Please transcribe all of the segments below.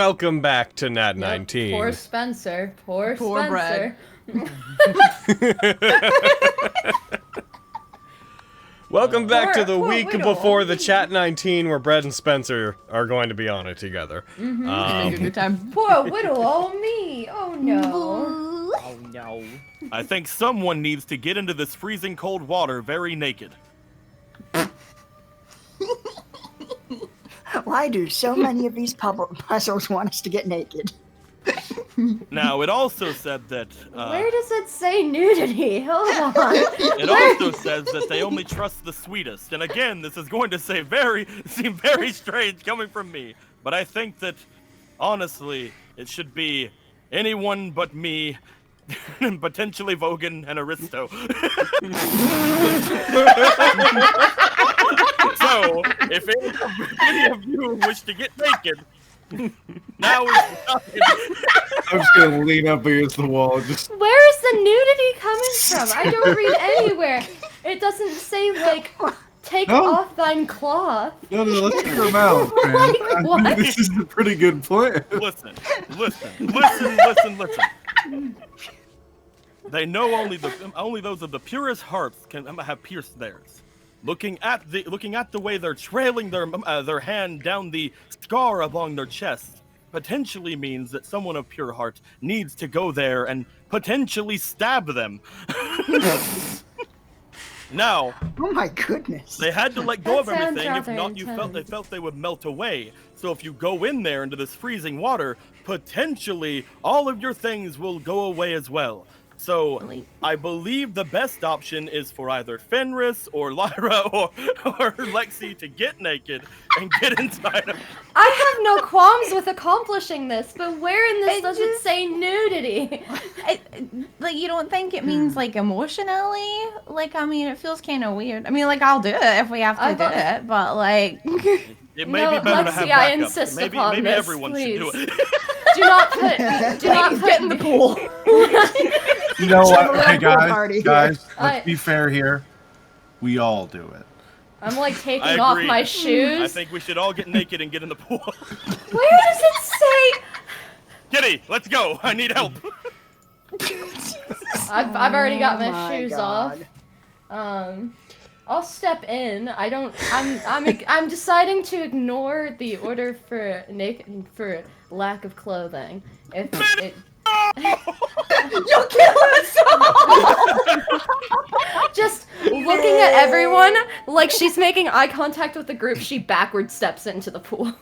welcome back to Nat19. Poor Spencer. Poor Brad. Welcome back to the poor week widow. before the Chat 19, where Brad and Spencer are going to be on it together. Make a good time. Poor widow, oh me. Oh no. Oh no. I think someone needs to get into this freezing cold water very naked. Why do so many of these puzzles want us to get naked? Now, it also said that... Where does it say nudity? Hold on. It also says that they only trust the sweetest. And again, this is going to seem very strange coming from me. But I think that, honestly, it should be anyone but me, and potentially Vogan and Aristo. So, if any of you wish to get naked, now is the time. I'm just gonna lean up against the wall. Just Where is the nudity coming from? I don't read anywhere. It doesn't say, like, take off thine cloth. no, let's take them out, man. Like, I what? think this is a pretty good plan. Listen. They know only those of the purest hearts can have pierced theirs. Looking at the way they're trailing their hand down the scar along their chest potentially means that someone of pure heart needs to go there and potentially stab them. Now, Oh my goodness. they had to let go of That sounds everything. If rather not, they felt they would melt away. So if you go in there into this freezing water, potentially all of your things will go away as well. So I believe the best option is for either Fenris or Lyra or Lexi to get naked and get inside of. I have no qualms with accomplishing this, but where in this does it say nudity? Like, you don't think it means, like, emotionally? Like, I mean, it feels kind of weird. I mean, like, I'll do it if we have to do it, but, like... It may No, be better to Lexi, have I backup. insist Maybe upon this, everyone should do please. it. Do not put Get in the pool. You know what? Hey Party. guys, I- let's be fair here. We all do it. I'm like taking I off agree. my I shoes. think we should all get naked and get in the pool. Where does it say? Kitty, let's go. I need help. I've already got my my shoes God. off. I'll step in. I'm deciding to ignore the order for lack of clothing. If it You'll kill us all! just looking at everyone like she's making eye contact with the group, she backward steps into the pool.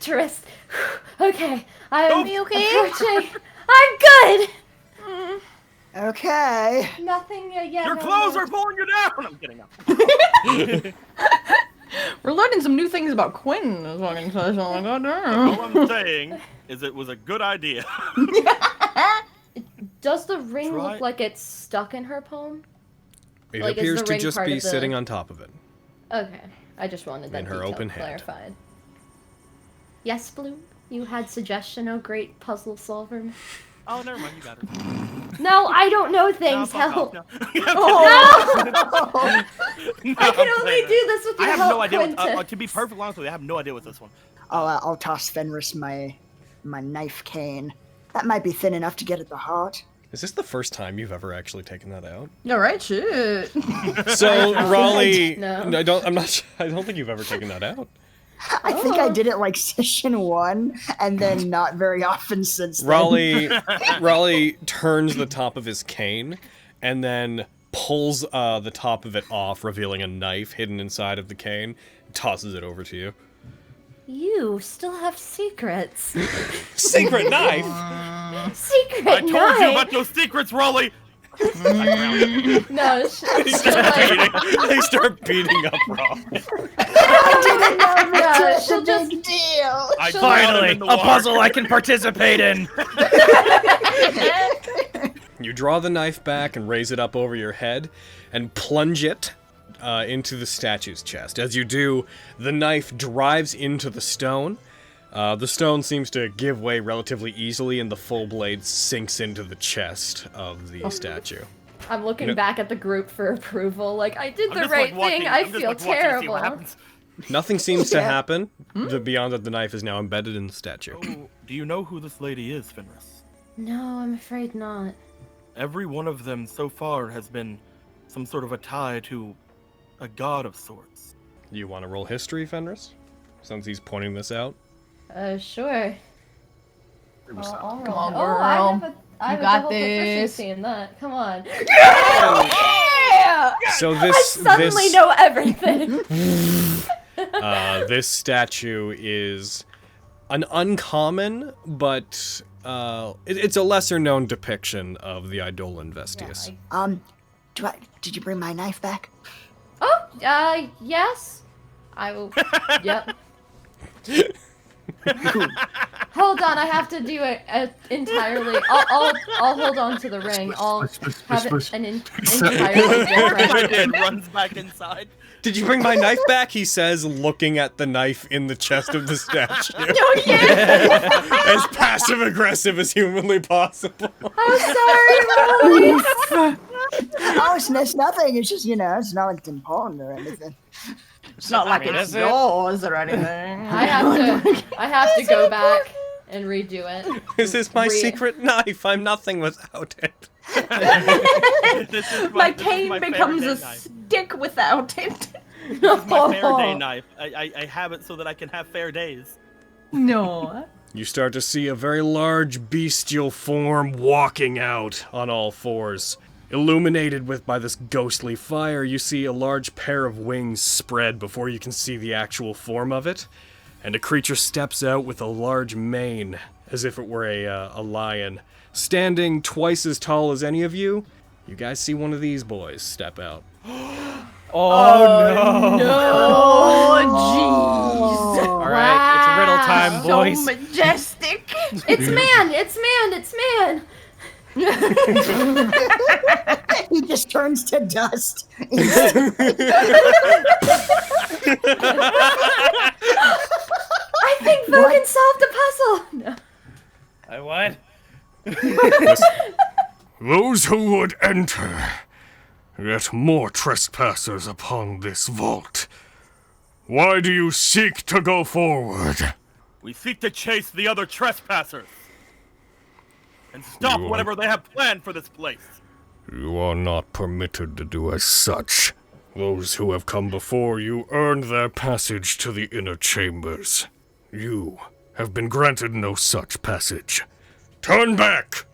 Tourist. Okay, I'm You okay? approaching. I'm good. Okay. Nothing yet. Your clothes are pulling you down. I'm kidding. We're learning some new things about Quinn. Is what I can say. So I'm like, oh, All damn. I'm saying is it was a good idea. Does the ring Try- look like it's stuck in her palm? It Like, is appears the to ring just part be of the- sitting on top of it. Okay, I just wanted that In her detail open hand. clarified. Yes, Bloom? You had suggestion, oh great puzzle solver. Oh, never mind. You got it. No, I don't know No, things, fuck help! off, no. I can only do this with I your have help, no idea. Quentin. To be perfectly honest with you, I have no idea with this one. I'll toss Fenris my knife cane. That might be thin enough to get at the heart. Is this the first time you've ever actually taken that out? Alright, shit. So, Raleigh, No. I don't think you've ever taken that out. I think I did it like session 1, and then not very often since then. Raleigh turns the top of his cane, and then pulls the top of it off, revealing a knife hidden inside of the cane, tosses it over to you. You still have secrets. Secret knife? Secret I told knife! you about those secrets, Raleigh. No, They start beating up Rob. yeah, she'll just... deal. I She'll- drowned him Finally, in the a water. puzzle I can participate in. You draw the knife back and raise it up over your head, and plunge it into the statue's chest. As you do, the knife drives into the stone. The stone seems to give way relatively easily, and the full blade sinks into the chest of the statue. I'm looking No. back at the group for approval, like, I did I'm the just, right like, watching- thing, I I'm just, feel like, watching to see what terrible. happens. Nothing seems to happen beyond that the knife is now embedded in the statue. Oh, do you know who this lady is, Fenris? No, I'm afraid not. Every one of them so far has been some sort of a tie to a god of sorts. You want to roll history, Fenris? Since he's pointing this out. Sure. I'll roll. on, Oh, I girl. have a You got double this. proficiency in that. Come on. So I this suddenly know everything. this statue is an uncommon, but it's a lesser known depiction of the Eidolon Vestius. Did you bring my knife back? Oh, yes. I will. Yep. Hold on, I have to do it entirely. I'll hold on to the ring. I'll have it an entirely different. I did. Runs back inside. Did you bring my knife back? He says, looking at the knife in the chest of the statue. Oh yeah. As passive aggressive as humanly possible. I'm sorry, Molly. Oh, it's nothing. It's just, it's not like it's important or anything. It's not like it's yours or anything. I have to go back and redo it. This is my secret knife. I'm nothing without it. My cane becomes a stick without it. This is my fair day knife. I have it so that I can have fair days. No. You start to see a very large bestial form walking out on all fours. Illuminated by this ghostly fire, you see a large pair of wings spread before you can see the actual form of it. And a creature steps out with a large mane, as if it were a lion. Standing twice as tall as any of you, you guys see one of these boys step out. Oh, no. Oh, jeez. All right, it's riddle time, boys. So majestic. It's man. It's man. It's man. He just turns to dust. I think Vogan solved the puzzle. No. I what? Those who would enter, yet more trespassers upon this vault. Why do you seek to go forward? We seek to chase the other trespassers and stop You are- whatever they have planned for this place. You are not permitted to do as such. Those who have come before you earned their passage to the inner chambers. You have been granted no such passage. Turn back!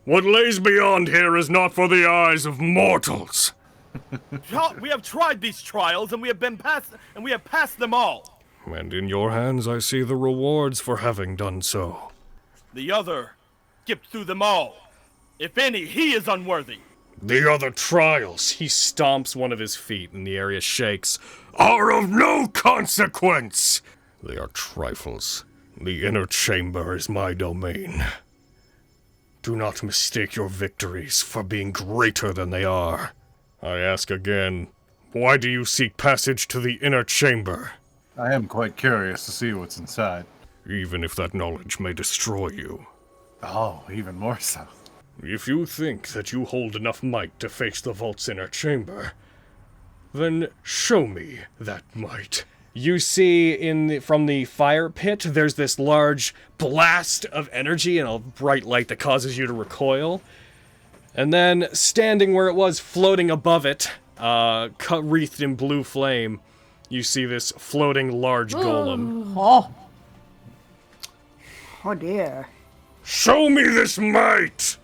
What lays beyond here is not for the eyes of mortals. We have tried these trials and we have passed them all. And in your hands I see the rewards for having done so. The other skipped through them all. If any, he is unworthy. The other trials, He stomps one of his feet and the area shakes. are of no consequence. They are trifles. The inner chamber is my domain. Do not mistake your victories for being greater than they are. I ask again, why do you seek passage to the inner chamber? I am quite curious to see what's inside. Even if that knowledge may destroy you. Oh, even more so. If you think that you hold enough might to face the vault's inner chamber, then show me that might. You see from the fire pit, there's this large blast of energy and a bright light that causes you to recoil. And then, standing where it was, floating above it, wreathed in blue flame, you see this floating large golem. Oh dear. Show me this might,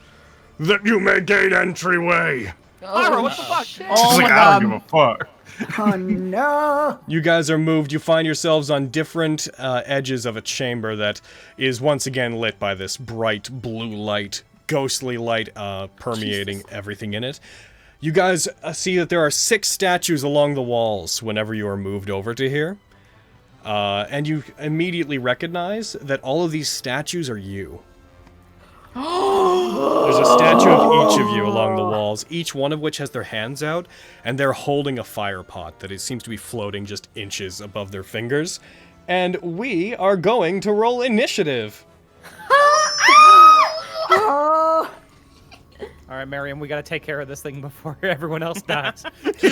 that you may gain entryway. Ira, what the fuck? Oh Like, my I god. don't give a fuck. Oh no. You guys are moved. You find yourselves on different edges of a chamber that is once again lit by this bright blue light, ghostly light permeating everything in it. You guys see that there are 6 statues along the walls whenever you are moved over to here. And you immediately recognize that all of these statues are you. There's a statue of each of you along the walls, each one of which has their hands out, and they're holding a fire pot that seems to be floating just inches above their fingers. And we are going to roll initiative. Oh. All right, Miriam, we gotta take care of this thing before everyone else dies. Is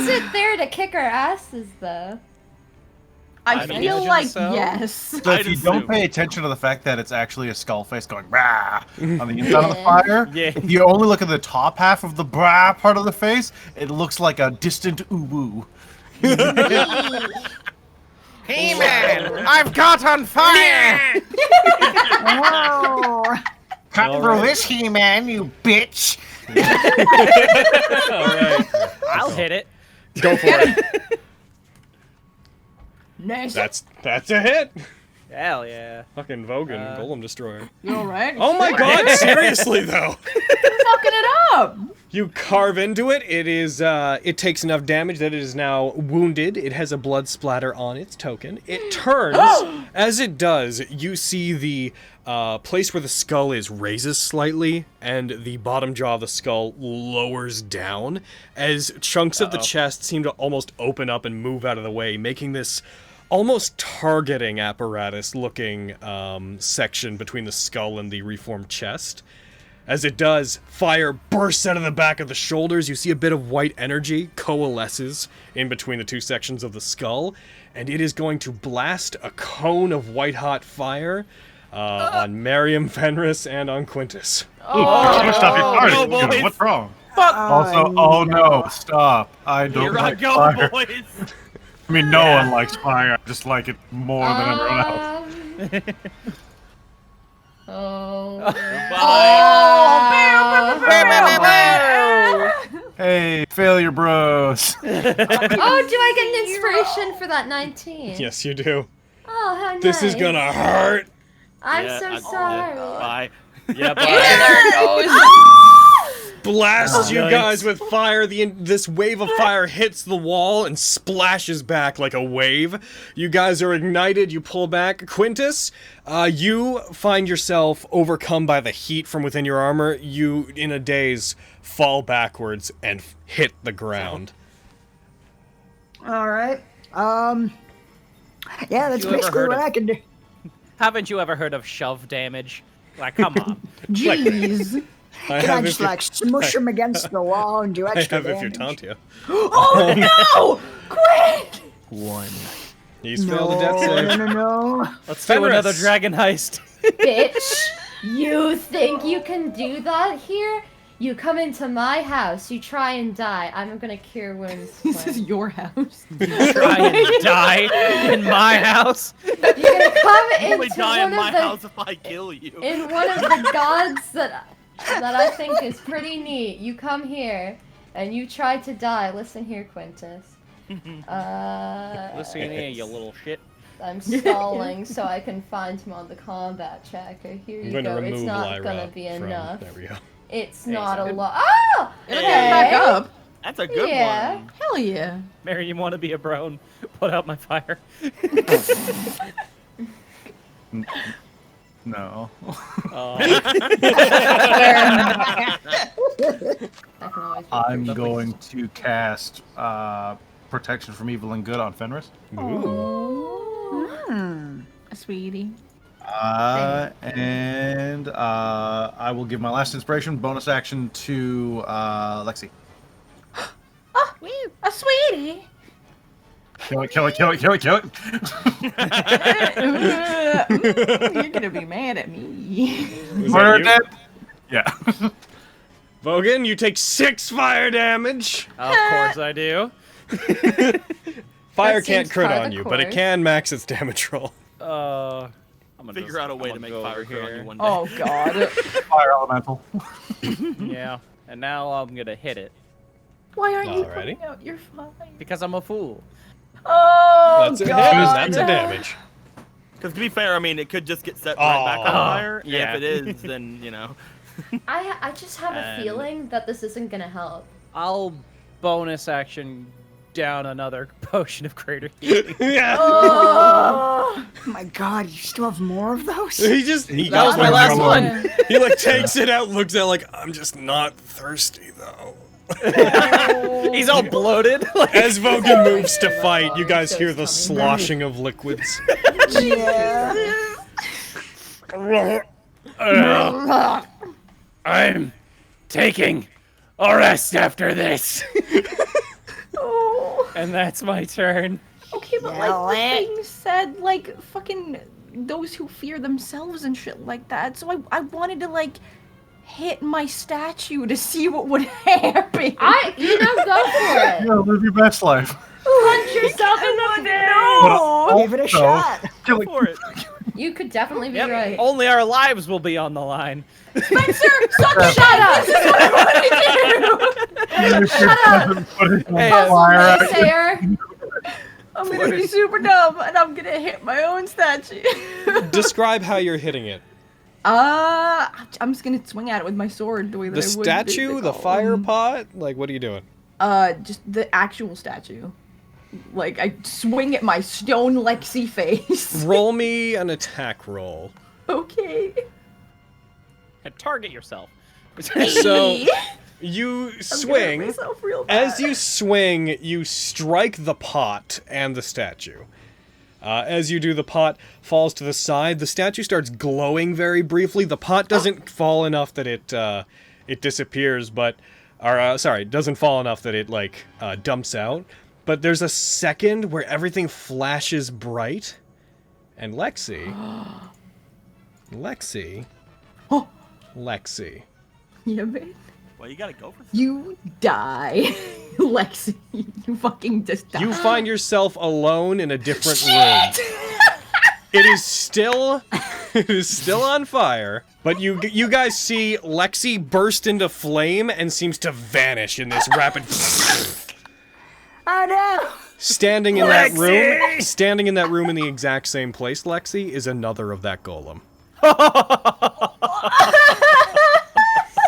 it there to kick our asses though? I I'd feel imagine like so. yes. So if you don't assume. pay attention to the fact that it's actually a skull face going brah on the inside of the fire, Yeah. if you only look at the top half of the brah part of the face, it looks like a distant ooh-woo. He-Man, I've got on fire! Whoa! Cut through this, He-Man, you bitch! All right. I'll hit it. Go for it. Nice. That's a hit. Hell yeah. Fucking Vogan, Golem Destroyer. You alright? Oh my god, seriously though. Fucking it up. You carve into it. It takes enough damage that it is now wounded. It has a blood splatter on its token. It turns. As it does, you see the place where the skull is raises slightly, and the bottom jaw of the skull lowers down as chunks of the chest seem to almost open up and move out of the way, making this almost targeting apparatus looking section between the skull and the reformed chest. As it does, fire bursts out of the back of the shoulders. You see a bit of white energy coalesces in between the two sections of the skull, and it is going to blast a cone of white-hot fire on Miriam, Fenris, and on Quintus. Stop no, boys. What's wrong? Fuck. Also, oh no, stop. I don't Here I like go, fire. boys. I mean, no one likes fire. I just like it more than everyone else. Oh. Hey, failure bros. Oh, do I get an inspiration for that 19? Yes, you do. Oh, how nice. This is gonna hurt. I'm Yeah, so I- sorry. Bye. Yeah, but Blasts you Yikes. guys with fire. This wave of fire hits the wall and splashes back like a wave. You guys are ignited. You pull back. Quintus, you find yourself overcome by the heat from within your armor. You, in a daze, fall backwards and hit the ground. All right. Yeah, that's You ever basically heard what of- I can do. haven't you ever heard of shove damage? Like, come on. Jeez. Can I just like smush him against the wall and do I extra have if you damage? taunt you. Oh no! Quick! He's failed a death No, save. no. Let's do Fenris. another dragon heist. Bitch, you think you can do that here? You come into my house, you try and die. I'm gonna cure wounds. This is Flynn. your house. Try and die in my house. You're gonna come Only into die in one my of the house if I kill you. in one of the gods that I think is pretty neat. You come here and you try to die. Listen here, Quintus. Listen here, you little shit. I'm stalling so I can find him on the combat tracker. Here I'm you going to go. remove It's not Lyra gonna be from... enough. There we go. It's Hey, not so a good. lot. Oh! It'll get back up. That's a good Yeah. one. Hell yeah. Mary, you want to be a brone? Put out my fire. No. I can always I'm going to cast Protection from Evil and Good on Fenris. Sweetie. And I will give my last inspiration bonus action to Lexi. Oh, a sweetie. Kill it, kill it, kill it, kill it, kill it. You're gonna be mad at me. Was Murder that dead? Yeah. Vogan, you take 6 fire damage. Of course I do. Fire That can't seems crit par on the you, but it course. can max its damage roll. I'm gonna Figure out a way to make fire here. crit on you one day. Oh god. Fire elemental. Yeah, and now I'm gonna hit it Why aren't you Alrighty. putting out your fire? because I'm a fool. Oh That's a hit. god. That's a damage. Because to be fair, I mean, it could just get set right back on Aw. fire. And Yeah. if it is, then, you know. I just have a And- feeling that this isn't gonna help. I'll bonus action down another potion of greater healing. Yeah. Oh. My God, you still have more of those? He That got was my one last from one. him. He like takes it out, looks at it like, I'm just not thirsty though. He's all bloated. Like, As Vogan moves to fight, you guys So hear it's the coming. sloshing of liquids. Yeah. I'm taking a rest after this. Oh. And that's my turn. Okay, but like the thing said, like fucking those who fear themselves and shit like that. So I wanted to like hit my statue to see what would happen. Go for it. Yeah, live your best life. Punch yourself in the face. No. Give it a shot. Go for it. You could definitely be Yep. right. Only our lives will be on the line. Spencer, shut up. This is what I want to do. Shut up. Hey, Puzzle Fire. naysayer. I'm gonna be super dumb and I'm gonna hit my own statue. Describe how you're hitting it. I'm just gonna swing at it with my sword the way that The I would statue, the golem. fire pot? Like, what are you doing? Just the actual statue. Like, I swing at my stone Lexi face. Roll me an attack roll. Okay. And target yourself. So, you I'm gonna hurt swing. myself real bad. As you swing, you strike the pot and the statue. As you do, the pot falls to the side. The statue starts glowing very briefly. The pot doesn't fall enough that it disappears, but... sorry, doesn't fall enough that it, like, dumps out. But there's a second where everything flashes bright. And Lexi... Lexi... Oh. Lexi... Yeah, man. Well, you gotta go for this. You die. Lexi, you fucking just die. You find yourself alone in a different room. It is still on fire, but you guys see Lexi burst into flame and seems to vanish in this rapid. Oh no! Standing in that room in the exact same place, Lexi, is another of that golem.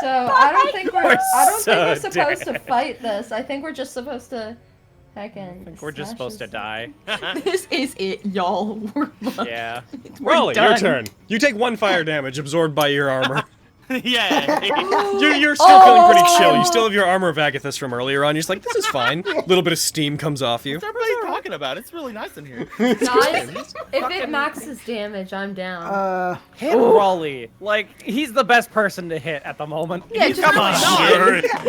So I don't think we're so supposed to fight this. I think we're just supposed to heckin'. I think we're just supposed to die. This is it, y'all. We're Yeah. we're Raleigh, your done. turn. You take 1 fire damage absorbed by your armor. Yeah. You're still feeling pretty chill. You still have your armor of Agathis from earlier on. You're just like, this is fine. A little bit of steam comes off you. What's everybody talking about? It's really nice in here. Guys, if it maxes damage, I'm down. Hit Raleigh. Like, he's the best person to hit at the moment. Yeah, just Come on.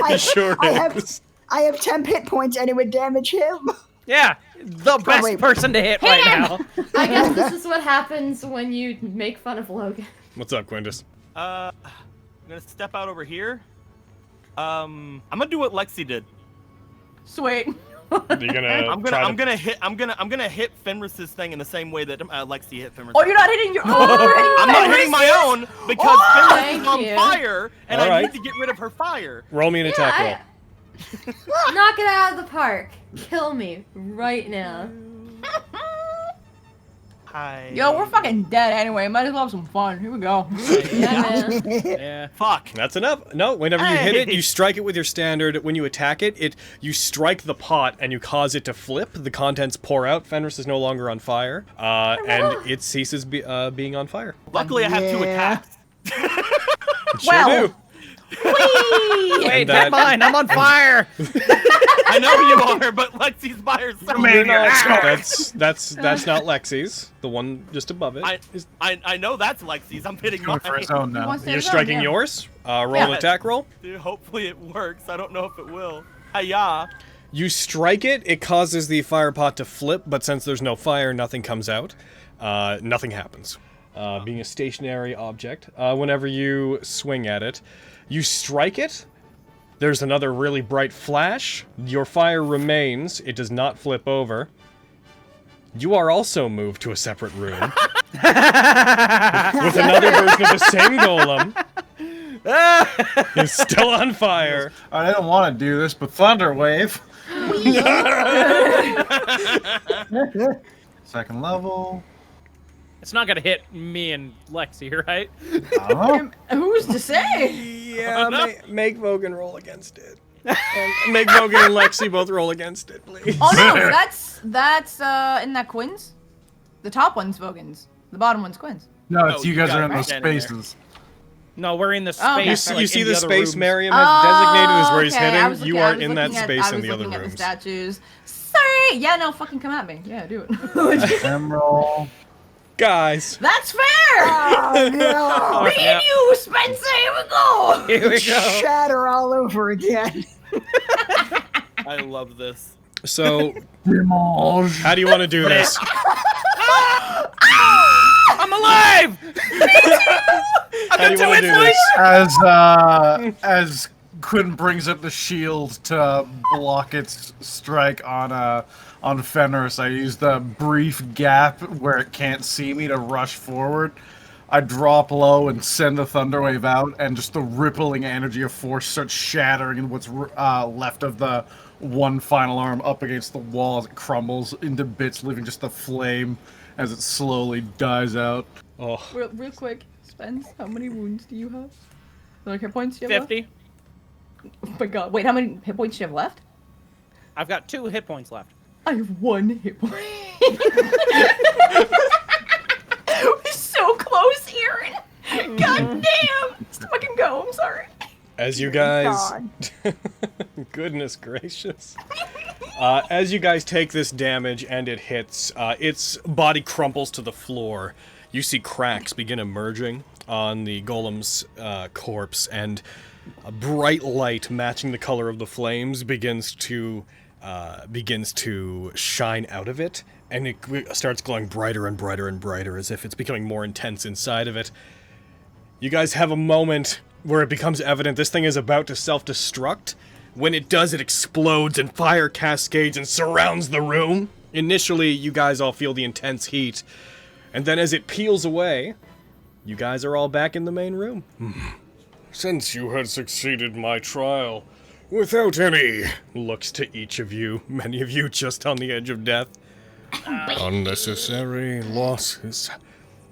He sure I is. have 10 hit points and it would damage him. Yeah, the best wait. person to hit right now. I guess this is what happens when you make fun of Logan. What's up, Quintus? I'm gonna step out over here. I'm gonna do what Lexi did. Sweet. You're gonna I'm gonna hit Fenris's thing in the same way that Lexi hit Fenris. Oh, you're not hitting your own. I'm not hitting my own because Fenris Thank is on you. fire, and I Alright. need to get rid of her fire. Roll me an attack roll. Knock it out of the park. Kill me right now. Hi. Yo, we're fucking dead anyway. Might as well have some fun. Here we go. Yeah, man. Yeah. Fuck. That's enough. No, whenever you hit it, Hey. you strike it with your standard. When you attack it, you strike the pot and you cause it to flip. The contents pour out. Fenris is no longer on fire, and it ceases being on fire. Luckily, I have 2 Yeah. attacks. It sure Well. do. Wait, And that- never mind. I'm on fire. I know you are, but Lexi's by herself. That's not Lexi's. The one just above it. I know that's Lexi's. I'm hitting Going for his mine. own now. You're striking yours. Roll an Yeah. attack roll. Dude, hopefully it works. I don't know if it will. Hiya. You strike it. It causes the fire pot to flip, but since there's no fire, nothing comes out. Nothing happens. Being a stationary object, whenever you swing at it, you strike it. There's another really bright flash. Your fire remains. It does not flip over. You are also moved to a separate room with another version of the same golem. He's still on fire. I don't want to do this, but Thunderwave. Second level. It's not gonna hit me and Lexi, right? Oh, Who's to say? Yeah, make Vogan roll against it. And make Vogan and Lexi both roll against it, please. Oh no, that's in that Quinn's. The top one's Vogan's. The bottom one's Quinn's. no, it's Oh, you you guys got are it in right those standing there. spaces. No, we're in the Oh, okay. space. You see in the other space rooms. Miriam has designated as where he's okay. I hidden. was You looking- are I was in that looking at- space I in was the other looking at the rooms. statues. Sorry. Yeah, no, fucking come at me. Yeah, do it. Emerald. Guys. That's fair! Oh, no. Me and you, Spencer, here we go! Here we go. Shatter all over again. I love this. So, Dimanche. how do you want to do this? I'm alive! How do you want to do this? As Quinn brings up the shield to block its strike on Fenris, I use the brief gap where it can't see me to rush forward. I drop low and send the thunder wave out, and just the rippling energy of force starts shattering in what's left of the one final arm up against the wall as it crumbles into bits, leaving just the flame as it slowly dies out. Oh, Real quick, Spence, how many wounds do you have? How many hit points do you have 50. left? Oh my god, wait, how many hit points do you have left? I've got 2 hit points left. I have 1 hit point. We're so close, Aaron. God damn. Let's fucking go. I'm sorry. as you guys... God. Goodness gracious. As you guys take this damage and it hits, its body crumples to the floor. You see cracks begin emerging on the golem's corpse, and a bright light matching the color of the flames begins to shine out of it, and it starts glowing brighter and brighter and brighter as if it's becoming more intense inside of it. You guys have a moment where it becomes evident this thing is about to self-destruct. When it does, it explodes and fire cascades and surrounds the room. Initially, you guys all feel the intense heat, and then as it peels away, you guys are all back in the main room. Since you had succeeded my trial, without any Looks to each of you, many of you just on the edge of death. unnecessary losses,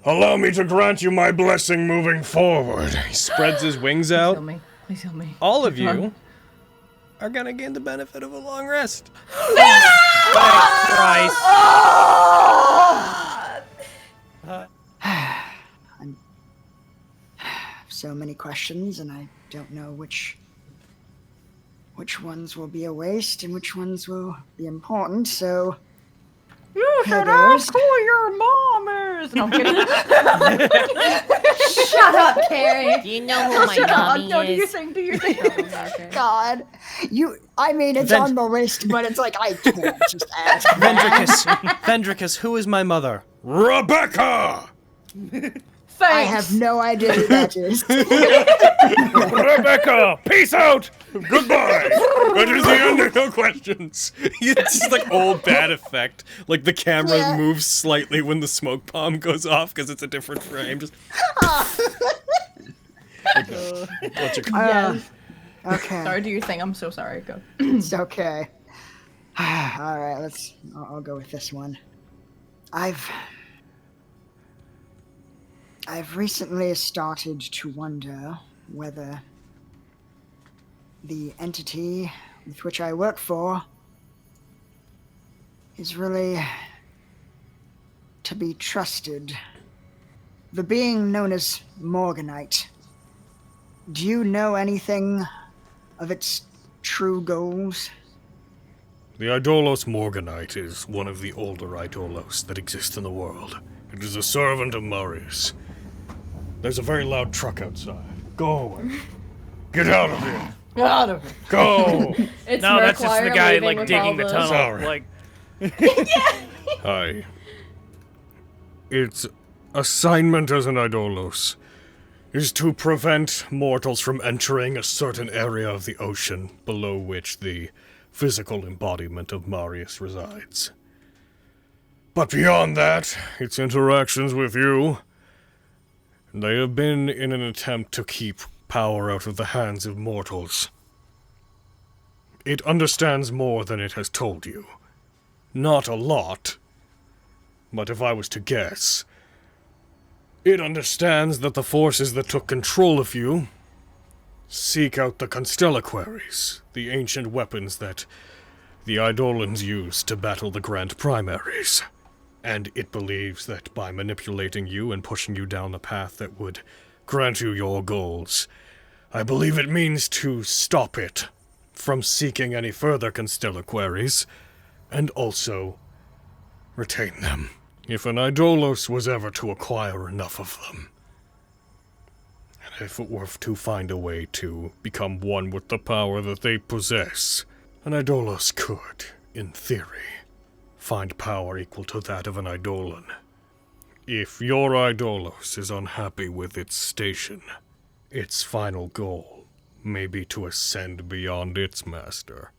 allow me to grant you my blessing moving forward. He spreads his wings Please out. help me. Please help me. All of you are gonna gain the benefit of a long rest. Christ. So many questions, and I don't know which ones will be a waste and which ones will be important, so... You Here should goes. ask who your mom is. No, I'm kidding. Shut up, Carrie. Do you know who my Shut up. mommy No, do your is? thing. Do your thing. God. I mean, it's on the list, but it's like, I can't just ask. Vendricus, who is my mother? Rebecca! I have no idea who that is. Rebecca, peace out! Goodbye! That is the end of no questions. It's just like old bad effect. Like the camera Yeah. moves slightly when the smoke bomb goes off because it's a different frame. Just. What's your Yes. Okay. Sorry, do your thing. I'm so sorry. Go. It's okay. All right, I'll go with this one. I've recently started to wonder whether the entity with which I work for is really to be trusted. The being known as Morganite. Do you know anything of its true goals? The Idolos Morganite is one of the older Idolos that exist in the world. It is a servant of Marius. There's a very loud truck outside. Go away. Get out of here. Get out of here. Go! It's No, that's just the Merkwire guy leaving like with digging all the the- tunnel. Sorry. Like, Hi. Its assignment as an Idolos is to prevent mortals from entering a certain area of the ocean below which the physical embodiment of Marius resides. But beyond that, its interactions with you, they have been in an attempt to keep power out of the hands of mortals. It understands more than it has told you. Not a lot, but if I was to guess, it understands that the forces that took control of you seek out the Constellaquaries, the ancient weapons that the Eidolons used to battle the Grand Primaries. And it believes that by manipulating you and pushing you down the path that would grant you your goals, I believe it means to stop it from seeking any further Constellaquaries, and also retain them. If an Idolos was ever to acquire enough of them, and if it were to find a way to become one with the power that they possess, an Idolos could, in theory, find power equal to that of an Eidolon. If your Idolos is unhappy with its station, its final goal may be to ascend beyond its master.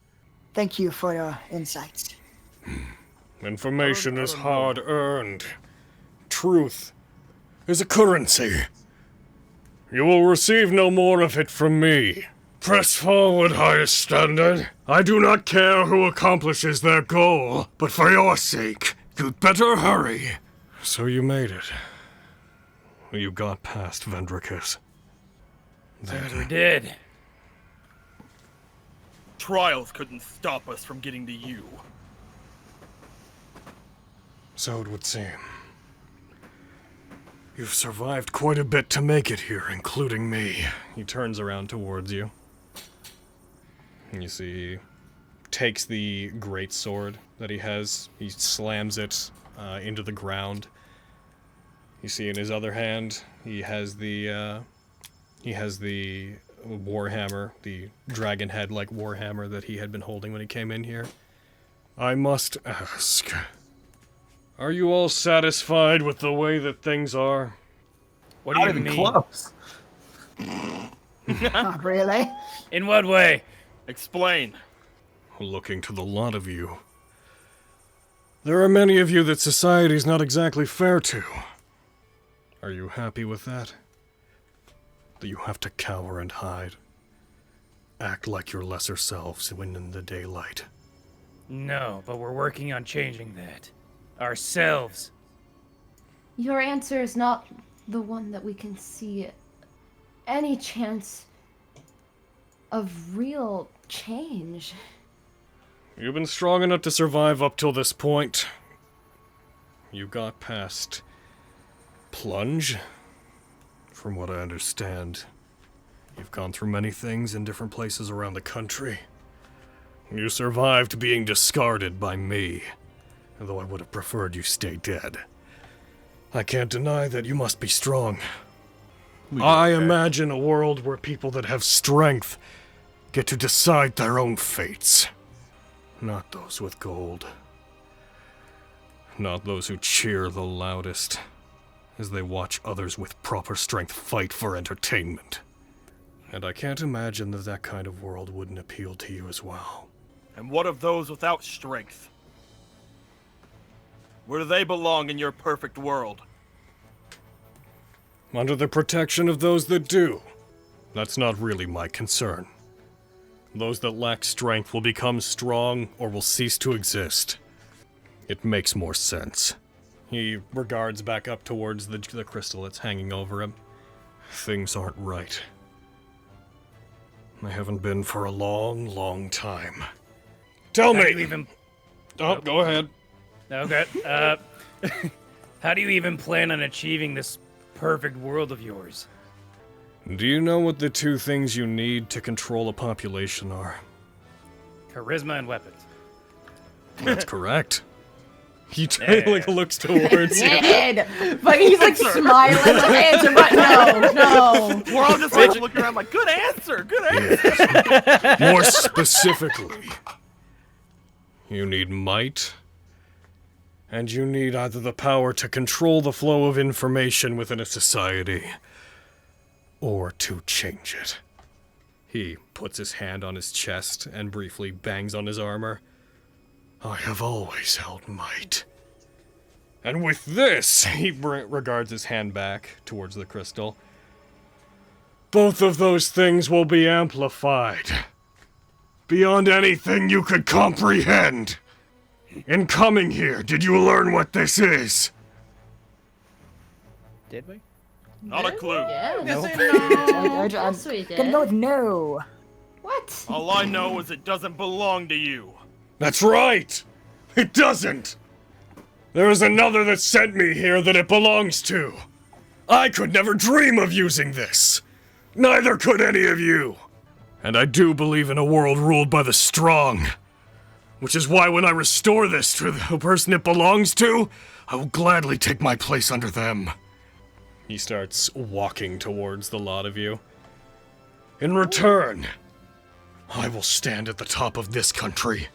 Thank you for your insights. Information is hard-earned. Truth is a currency. You will receive no more of it from me. Press forward, highest standard. I do not care who accomplishes their goal, but for your sake, you'd better hurry. So you made it. You got past Vendricus. Seems we did. Trials couldn't stop us from getting to you. So it would seem. You've survived quite a bit to make it here, including me. He turns around towards you. And you see he takes the great sword that he has. He slams it into the ground. You see in his other hand, he has the warhammer, the dragon head like warhammer that he had been holding when he came in here. I must ask, are you all satisfied with the way that things are? What do Not you even mean? close. Oh, really? In what way? Explain. Looking to the lot of you, there are many of you that society's not exactly fair to. Are you happy with that? That you have to cower and hide? Act like your lesser selves when in the daylight? No, but we're working on changing that. Ourselves. Your answer is not the one that we can see any chance of real change. You've been strong enough to survive up till this point. You got past Plunge. From what I understand, you've gone through many things in different places around the country. You survived being discarded by me, although I would have preferred you stay dead. I can't deny that you must be strong. I imagine a world where people that have strength get to decide their own fates. Not those with gold. Not those who cheer the loudest as they watch others with proper strength fight for entertainment. And I can't imagine that that kind of world wouldn't appeal to you as well. And what of those without strength? Where do they belong in your perfect world? Under the protection of those that do. That's not really my concern. Those that lack strength will become strong or will cease to exist. It makes more sense. He regards back up towards the crystal that's hanging over him. Things aren't right. They haven't been for a long, long time. Tell How do me! you even... Oh, go ahead. Okay. How do you even plan on achieving this perfect world of yours? Do you know what the two things you need to control a population are? Charisma and weapons. That's correct. He like looks towards you. Dead. But he's like smiling, like answer, but no. We're all just like looking around like, good answer, good answer. More specifically, you need might, and you need either the power to control the flow of information within a society, or to change it. He puts his hand on his chest and briefly bangs on his armor. I have always held might. And with this, He regards his hand back towards the crystal. both of those things will be amplified. Beyond anything you could comprehend. In coming here, did you learn what this is? Did we? Not a clue. Yeah. I- Yes, we did. Gonna go with no. What? All I know is it doesn't belong to you. That's right! It doesn't! There is another that sent me here that it belongs to. I could never dream of using this. Neither could any of you. And I do believe in a world ruled by the strong. Which is why when I restore this to the person it belongs to, I will gladly take my place under them. He starts walking towards the lot of you. In return, I will stand at the top of this country.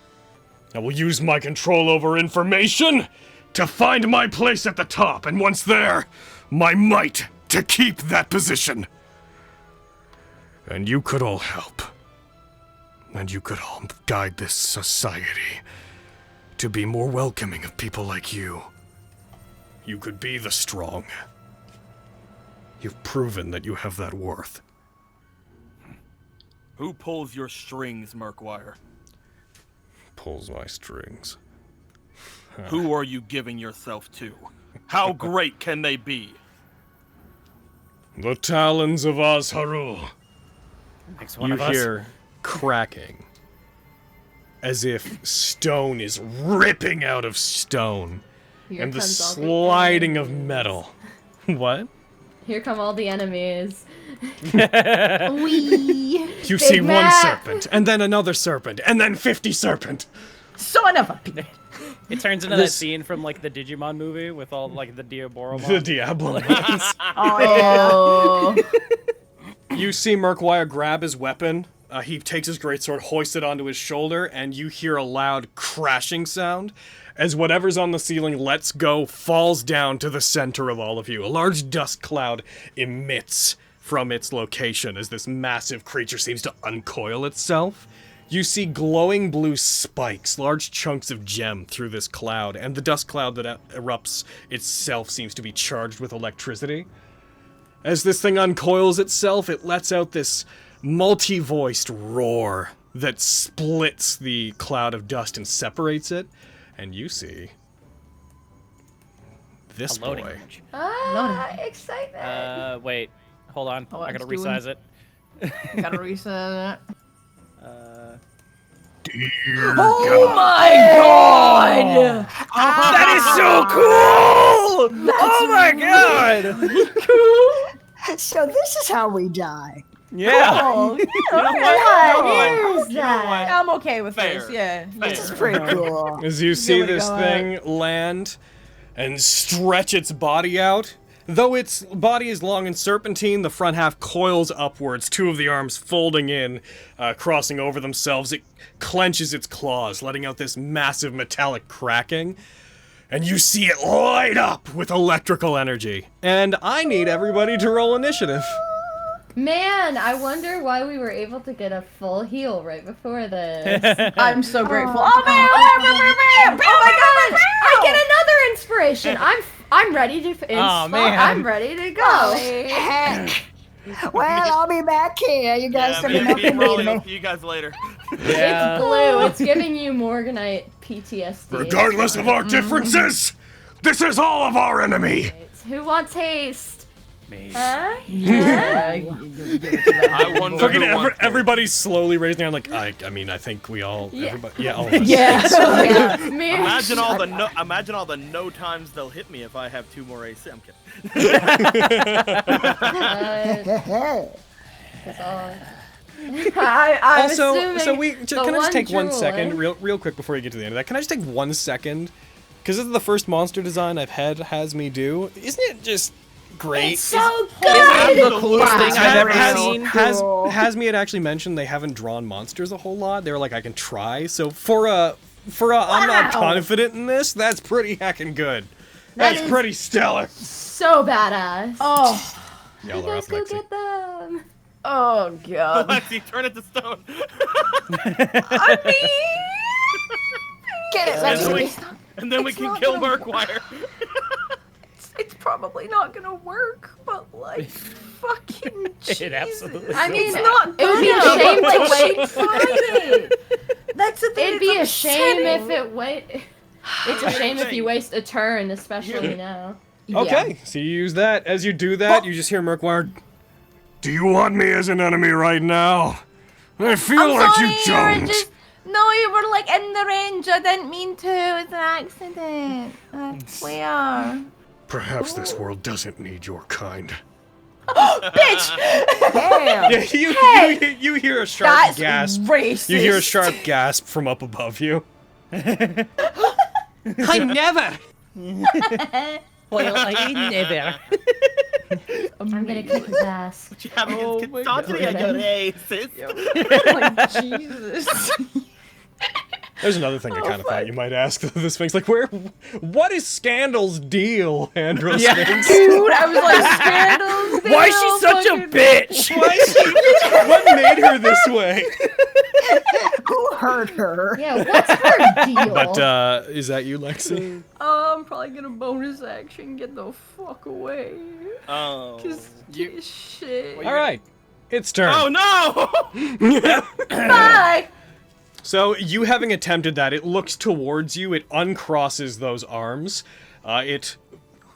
I will use my control over information to find my place at the top, and once there, my might to keep that position. And you could all help. And you could all guide this society to be more welcoming of people like you. You could be the strong. You've proven that you have that worth. Who pulls your strings, Merkwire? Pulls my strings. Who are you giving yourself to? How great can they be? The talons of Azharul. Next one You of us. hear cracking. As if stone is ripping out of stone. Here And the comes all sliding of enemies. metal. What? Here come all the enemies. Wee. You see one Mac. serpent, and then another serpent, and then 50 serpent. Son of a bitch. It turns into that This- scene from like the Digimon movie with all like the Diaboromon. The Diablo. Oh. You see Merkwire grab his weapon. He takes his greatsword, hoists it onto his shoulder, and you hear a loud crashing sound as whatever's on the ceiling lets go, falls down to the center of all of you. A large dust cloud emits from its location as this massive creature seems to uncoil itself. You see glowing blue spikes, large chunks of gem through this cloud, and the dust cloud that erupts itself seems to be charged with electricity. As this thing uncoils itself, it lets out this multi-voiced roar that splits the cloud of dust and separates it, and you see this A loading boy. image. Excitement. Wait. Hold on. Oh, I gotta it's doing- resize it. Gotta reset it. Dear Oh my god! That is so cool! Oh my god! So this is how we die. Yeah. Oh, What is that? I'm okay with Fair. this, yeah. This is pretty cool. As you see Give it a this go, thing land and stretch its body out, though its body is long and serpentine, the front half coils upwards, two of the arms folding in, crossing over themselves. It clenches its claws, letting out this massive metallic cracking, and you see it light up with electrical energy. And I need everybody to roll initiative. Man, I wonder why we were able to get a full heal right before this. I'm so grateful. Oh Oh man! my god! I get another inspiration. I'm ready to man. I'm ready to go. Heck. Well, I'll be back here. You guys Yeah, don't me, know me, if you need Molly, me. I'll see you guys later. Yeah. It's blue. It's giving you Morganite PTSD. Regardless of our differences, this is all of our enemy. Who wants haste? Me. Huh? I wonder Fucking who wants it. everybody's slowly raising their hand like, I mean, I think we all, everybody, all of us. Yeah. Me. Imagine all the no times they'll hit me if I have 2 more AC. I'm kidding. That's all. I'm Also, assuming so we the can I just take one jewel, second, eh? real quick before you get to the end of that? Can I just take 1 second? Because this is the first monster design I've has me do. Isn't it just great? It's so Isn't that good. the coolest thing I've ever seen? Has me had actually mentioned they haven't drawn monsters a whole lot. They were like, I can try. So for a I'm not confident in this. That's pretty heckin' good. That's is- pretty stellar. So badass. Oh. you Y'all are guys up, go Lexi. get them. Oh god. Lexi, turn it to stone. I mean, Get it, and let's then do we, it. and then we It's can not kill gonna Merkwire. it's probably not gonna work, but like, fucking Jesus. It absolutely I mean, It's not it would be a gonna, shame but, to like, wait. try it. That's the thing. It'd be a it's shame if upsetting. it wait. It's a shame if you waste a turn, especially now. Okay, so you use that. As you do that, you just hear Merkwire. Do you want me as an enemy right now? I feel I'm like sorry, you were don't. just no, you were like in the range. I didn't mean to. It's an accident. I swear. Perhaps this world doesn't need your kind. Bitch! Damn. Yeah, you hear a sharp That's gasp. racist. You hear a sharp gasp from up above you. I never. Well, I never. I'm gonna kick his ass. You having Oh his my Cassandra God. your sis. Like, Jesus. There's another thing I kind of thought you might ask the Sphinx. Like, what is Scandal's deal, Andro Sphinx? Dude, I was like, scandals. Why is she such a bitch? Why is she, what made her this way? Who hurt her? Yeah, what's her deal? But, is that you, Lexi? I'm probably gonna bonus action get the fuck away. Oh. Cause shit. Alright, it's turn. Oh no! Bye. So, you having attempted that, it looks towards you, it uncrosses those arms, it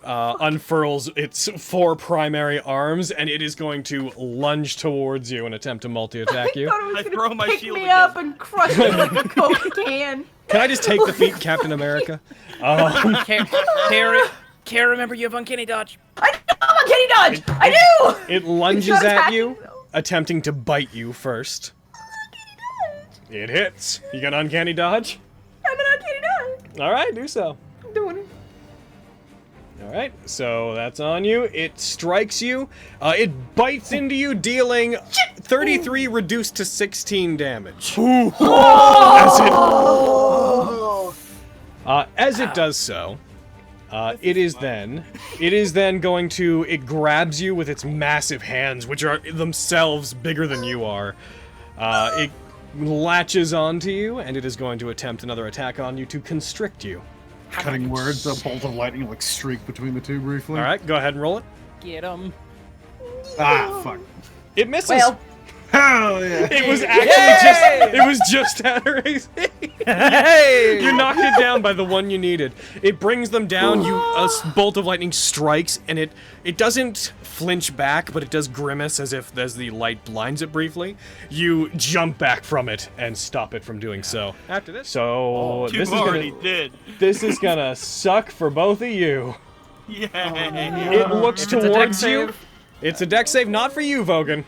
unfurls its 4 primary arms, and it is going to lunge towards you and attempt to multi-attack you. I thought it was I gonna throw my pick shield me again. up and crush me like a Coke can. Can I just take the feat, Captain America? Care, remember you have uncanny dodge. I know I'm a kitty dodge. I do. It lunges not at attacking, you, though. attempting to bite you first. It hits. You got uncanny dodge? I'm an uncanny dodge. Alright, do so. I'm doing it. Alright, so that's on you. It strikes you. It bites into you, dealing 33 reduced to 16 damage. As it does so, it is then going to, it grabs you with its massive hands, which are themselves bigger than you are. It latches onto you, and it is going to attempt another attack on you to constrict you. Cutting words, a bolt of lightning like streak between the two briefly. Alright, go ahead and roll it. Get him. Ah, fuck. It misses. Well, Hell yeah. It was actually it was just at her AC. Hey! You knocked it down by the one you needed. It brings them down. A bolt of lightning strikes, and it doesn't flinch back, but it does grimace as the light blinds it briefly. You jump back from it and stop it from doing so. After this, so You this is already gonna did. this is gonna suck for both of you. Yay. It looks If it's a dex towards you. save? It's a deck save, not for you, Vogan.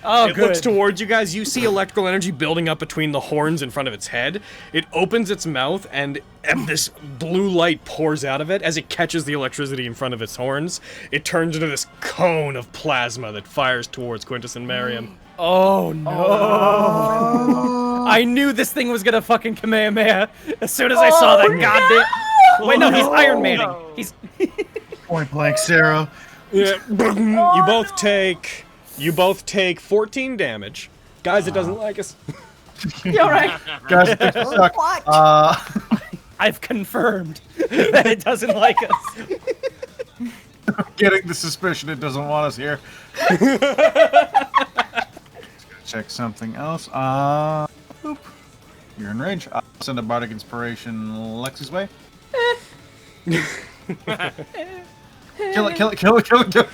Oh, It good. looks towards you guys. You see electrical energy building up between the horns in front of its head. It opens its mouth, and this blue light pours out of it. As it catches the electricity in front of its horns, it turns into this cone of plasma that fires towards Quintus and Mariam. Oh no! I knew this thing was gonna fucking Kamehameha as soon as I saw that goddamn. Wait, no, he's Iron Manning. He's. Point blank, Sarah. Yeah. You both take 14 damage. Guys, it doesn't like us. you alright? Guys, I think you suck. What? I've confirmed that it doesn't like us. Getting the suspicion it doesn't want us here. Check something else. Boop. You're in range. I'll send a bardic inspiration Lexi's way. Kill it, kill it, kill it, kill it, kill it.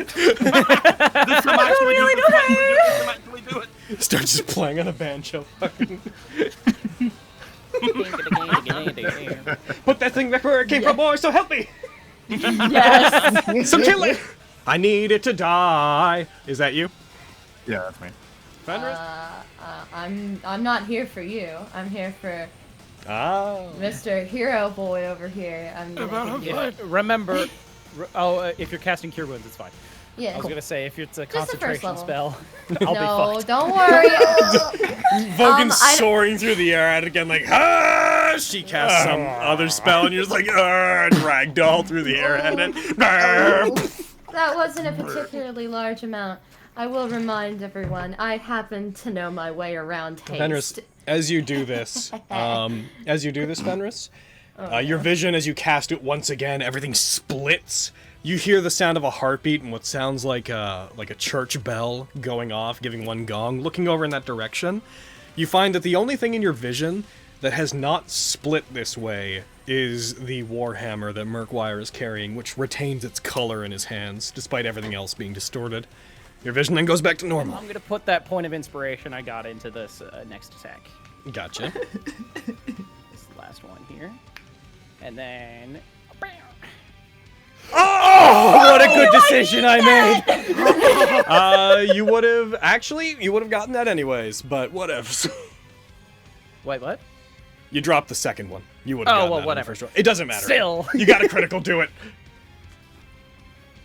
This time actually do it. This time actually do it. Start just playing on a banjo. Fucking put that thing back where it came from, boy, so help me! Yes. So kill it! I need it to die. Is that you? Yeah, that's me. Fenris? I'm not here for you. I'm here for Ah. Mr. Hero Boy over here. I'm gonna give you. Remember, if you're casting Cure Wounds, it's fine. Yeah. I was gonna say, if it's a the first concentration level. spell, I'll be No, fucked. don't worry. Vogan's I- soaring through the air at it again, like, ah! She casts some other spell, and you're just like, ah! Ragdoll through the air at it. That wasn't a particularly large amount. I will remind everyone, I happen to know my way around haste. Fenris, as you do this, Fenris, your vision as you cast it once again, everything splits. You hear the sound of a heartbeat and what sounds like a church bell going off, giving one gong. Looking over in that direction, you find that the only thing in your vision that has not split this way is the warhammer that Merkwire is carrying, which retains its color in his hands, despite everything else being distorted. Your vision then goes back to normal. I'm gonna put that point of inspiration I got into this next attack. Gotcha. This last one here, and then. Oh! What a good decision I made! You would have gotten that anyways, but whatevs. Wait, what? You dropped the second one. You would have gotten that on the whatever. first roll. It doesn't matter. Still. You got a critical, do it.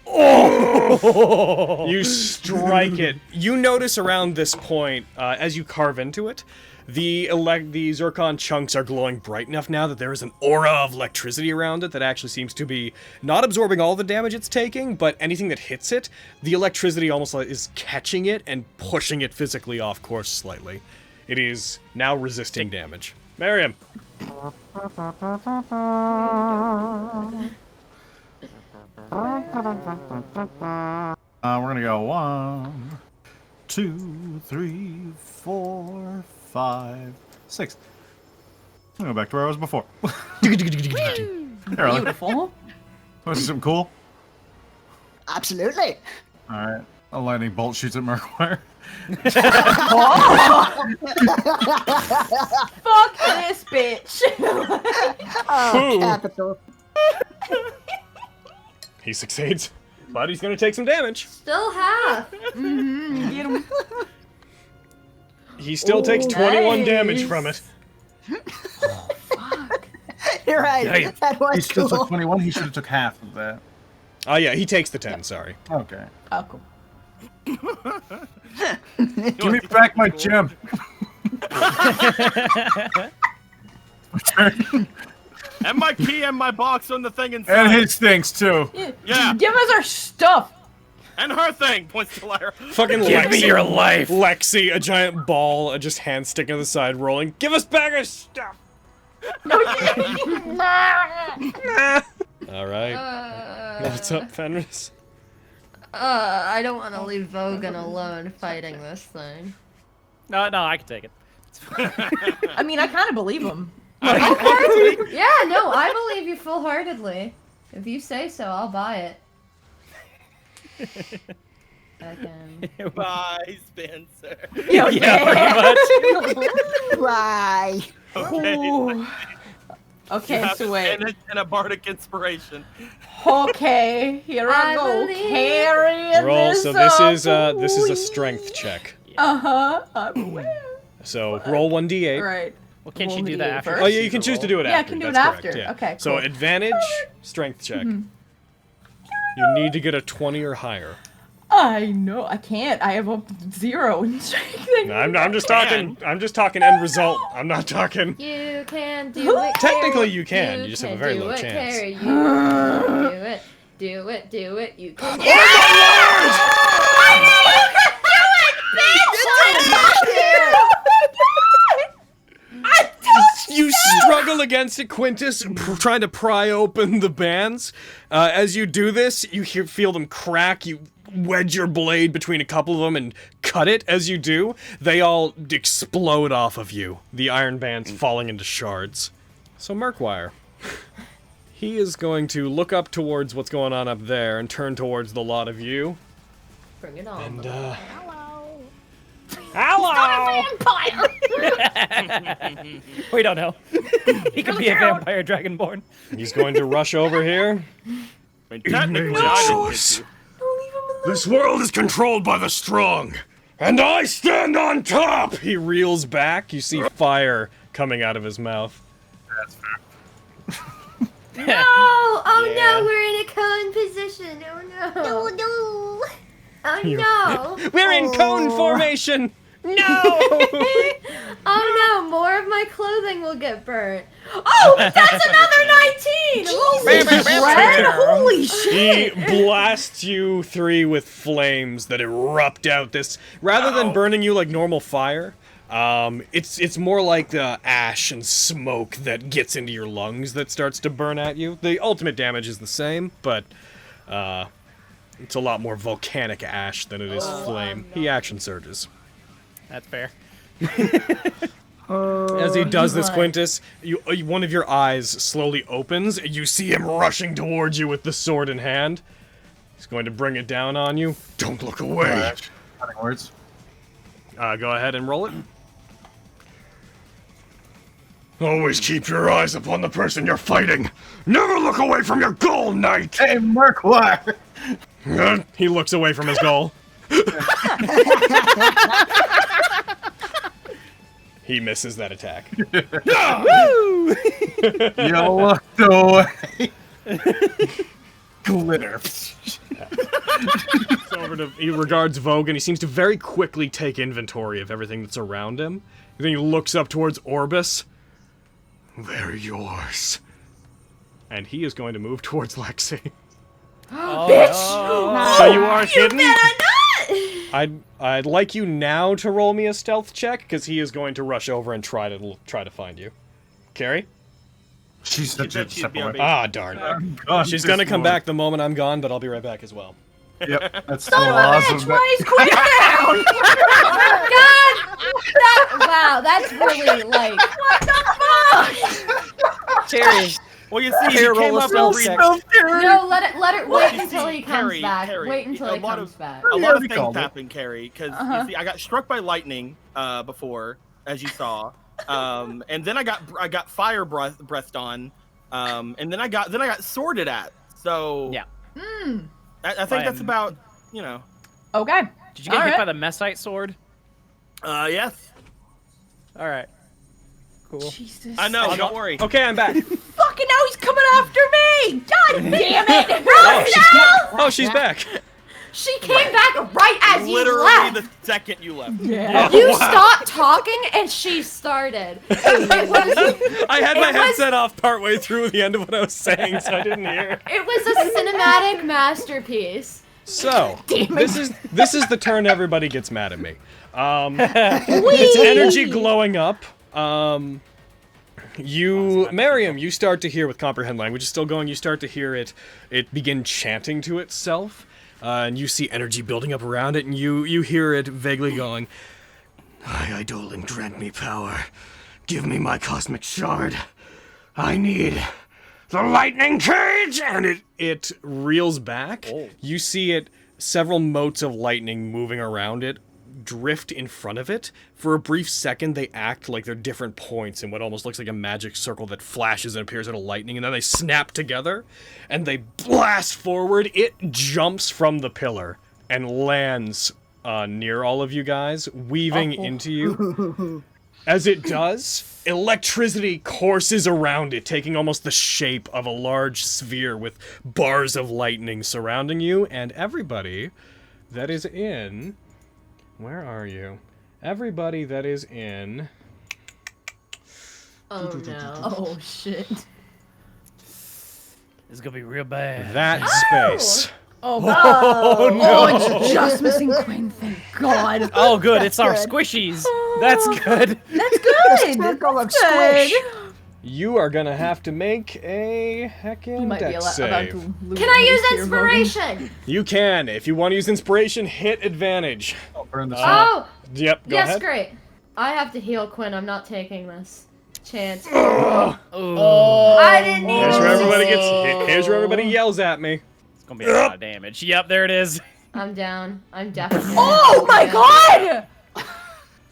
Oh! You strike it. You notice around this point, as you carve into it, the zircon chunks are glowing bright enough now that there is an aura of electricity around it that actually seems to be not absorbing all the damage it's taking, but anything that hits it, the electricity almost is catching it and pushing it physically off course slightly. It is now resisting damage. Miriam. We're gonna go 1, 2, 3, 4, 5, 6. I'm gonna go back to where I was before. Beautiful. Was this something cool? Absolutely. Alright. A lightning bolt shoots at Merkwire. Fuck this bitch. Oh, capital. He succeeds, but he's gonna take some damage. Still half. Get him. He still takes 21 damage nice. from it. You're right. Yeah. That He was still took cool. 21. He should have took half of that. Oh yeah, he takes the 10, sorry. Okay. Oh, cool. Give me back my gem. My turn. And my key and my box on the thing inside. And his things too. Yeah. Give us our stuff. And her thing, points to Lyra. Fucking Give Lexi. me your life. Lexi, a giant ball, just hand sticking to the side, rolling. Give us back our stuff! Alright. What's up, Fenris? I don't want to leave Vogan alone fighting this thing. No, I can take it. I mean, I kind of believe him. Yeah, no, I believe you full-heartedly. If you say so, I'll buy it. Bye, Spencer. Yeah, pretty much. Why? Okay. Ooh. Okay, so wait. And a bardic inspiration. Okay, here I I go. believe- Carrying Roll, this so this up. is a strength check. I'm aware. So roll 1d8. Right. Well, can't Roll you the do that D8 after? first? Oh yeah, you can choose to do it Yeah, I after. can do it That's correct, after. yeah. Okay, So cool. advantage, strength check. You need to get a 20 or higher. I know, I can't. I have a 0 in strength. No, I'm just talking. I'm just talking end result. I'm not talking. You can do it. Technically, Carrie. you can. You just have a very do low it, chance. Carrie. You can do it. Do it. Do it. You can. You struggle against it, Quintus, trying to pry open the bands. As you do this, you feel them crack. You wedge your blade between a couple of them and cut it. As you do, they all explode off of you, the iron bands falling into shards. So Merkwire, he is going to look up towards what's going on up there and turn towards the lot of you. Bring it on. And, Hello! Vampire! We don't know. He could be a vampire dragonborn. he's going to rush over here. I mean, technically, I didn't get you. This world is controlled by the strong, and I stand on top! He reels back. You see fire coming out of his mouth. That's fair. No! Oh no, we're in a cone position. Oh no. No, no. Oh no. We're in cone formation! No! Oh no, more of my clothing will get burnt. Oh, that's another 19! Red? Holy shit! He blasts you three with flames that erupt out this. Rather than burning you like normal fire, it's more like the ash and smoke that gets into your lungs that starts to burn at you. The ultimate damage is the same, but it's a lot more volcanic ash than it is flame. He action surges. That's fair. As he does this, Quintus, one of your eyes slowly opens, and you see him rushing towards you with the sword in hand. He's going to bring it down on you. Don't look away. Cutting words. Go ahead and roll it. Always keep your eyes upon the person you're fighting. Never look away from your goal, knight! Hey, Merkwire! He looks away from his goal. He misses that attack. You looked away. Glitter. He regards Vogue, and he seems to very quickly take inventory of everything that's around him. And then he looks up towards Orbis. They're yours. And he is going to move towards Lexi. Bitch! So you are hidden? Better not! I'd like you now to roll me a stealth check, because he is going to rush over and try to find you. Carrie? She's such a She'd be on step base. Ah, darn. She's gonna come back the moment I'm gone, but I'll be right back as well. Yep, that's the Son of a laws bitch, of why is Quinn down? God! Wow, that's really, like... What the fuck? Terry, Well, you see, he Here, roll came a up stealth and check. No, let it wait You until see, he comes Carrie, back. Carrie, Wait until he comes back. A lot Yeah, of we things called it. happened, Carrie, because you see, I got struck by lightning before, as you saw, and then I got fire breathed on, and then I got sworded at. So Yeah. I think that's about, you know. Okay. Did you get hit by the Messite sword? Yes. All right. Cool. Jesus. I know. Don't worry. Okay, I'm back. Fucking now he's coming after me! God damn it! Oh, she's back. She came back right as you Literally left. the second you left. Yeah. You stopped talking and she started. It was, I had my It was- headset off partway through the end of what I was saying, so I didn't hear. it was a cinematic masterpiece. So, this is the turn everybody gets mad at me. It's energy glowing up. Miriam, you start to hear with comprehend language is still going. You start to hear it begin chanting to itself, and you see energy building up around it, and you hear it vaguely going, "I Eidolon, grant me power. Give me my cosmic shard. I need the lightning cage!" And it reels back. You see it, several motes of lightning moving around it, drift in front of it. For a brief second, they act like they're different points in what almost looks like a magic circle that flashes and appears at a lightning, and then they snap together, and they blast forward. It jumps from the pillar and lands near all of you guys, weaving into you. As it does, electricity courses around it, taking almost the shape of a large sphere with bars of lightning surrounding you, and everybody that is in... Where are you? Everybody that is in... Oh no. Oh shit. This is gonna be real bad. that space. Oh no. It's just missing Quinn, thank God. Oh, good. It's our squishies. That's good. That's good. Circle of That's good. squish. You are gonna have to make a heckin' You might be dex about save. to lose Can I your use here, Logan. inspiration? You can. If you want to use inspiration, hit advantage. I'll burn the Oh, Yep, go yes, ahead. great. I have to heal Quinn. I'm not taking this chance. Oh, I didn't need Here's to. where everybody here's where everybody yells at me. it's gonna be a lot of damage. Yep, there it is. I'm down. I'm definitely. Oh my God!